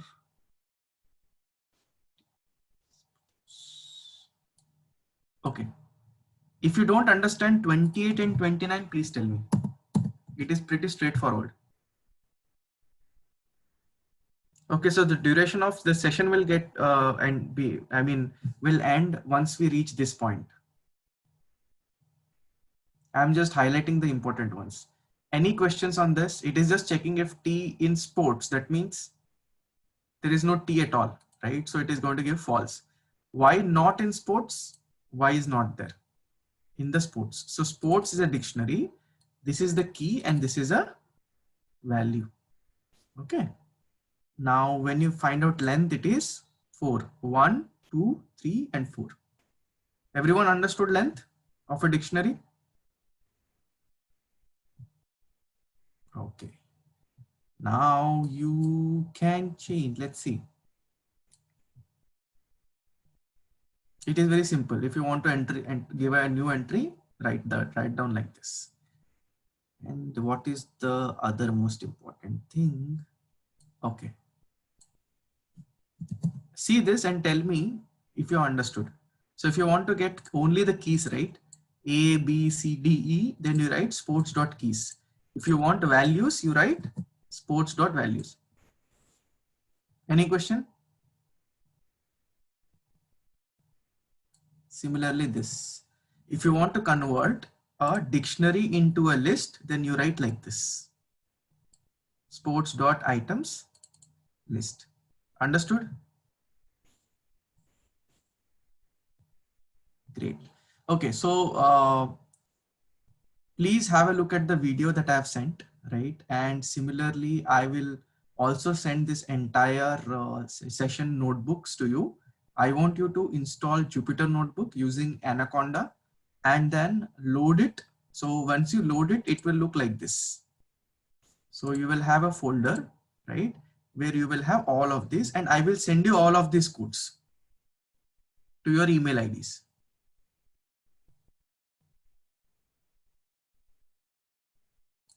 Okay. If you don't understand 28 and 29, please tell me. It is pretty straightforward. Okay, so the duration of the session will will end once we reach this point. I'm just highlighting the important ones. Any questions on this? It is just checking if T in sports, that means there is no T at all, right? So it is going to give false. Why not in sports? Why is not there in the sports? So sports is a dictionary. This is the key and this is a value. Okay. Now, when you find out length, it is 4. 1, 2, 3, and 4. Everyone understood length of a dictionary? Okay. Now you can change. Let's see. It is very simple. If you want to enter and give a new entry, write down like this. And what is the other most important thing? Okay. See this and tell me if you understood. So if you want to get only the keys, right? A, B, C, D, E, then you write sports.keys. If you want values, you write sports.values. Any question? Similarly, this. If you want to convert a dictionary into a list, then you write like this. Sports.items list. Understood? Great. Okay, so please have a look at the video that I have sent. right? And similarly, I will also send this entire session notebooks to you. I want you to install Jupyter Notebook using Anaconda and then load it. So once you load it, it will look like this. So you will have a folder, right, where you will have all of this, and I will send you all of these codes to your email IDs.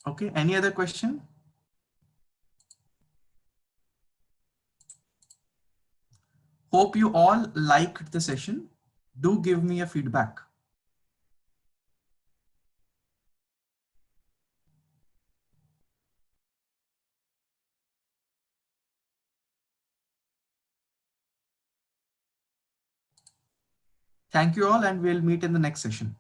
Okay, any other question? Hope you all liked the session. Do give me a feedback. Thank you all, and we'll meet in the next session.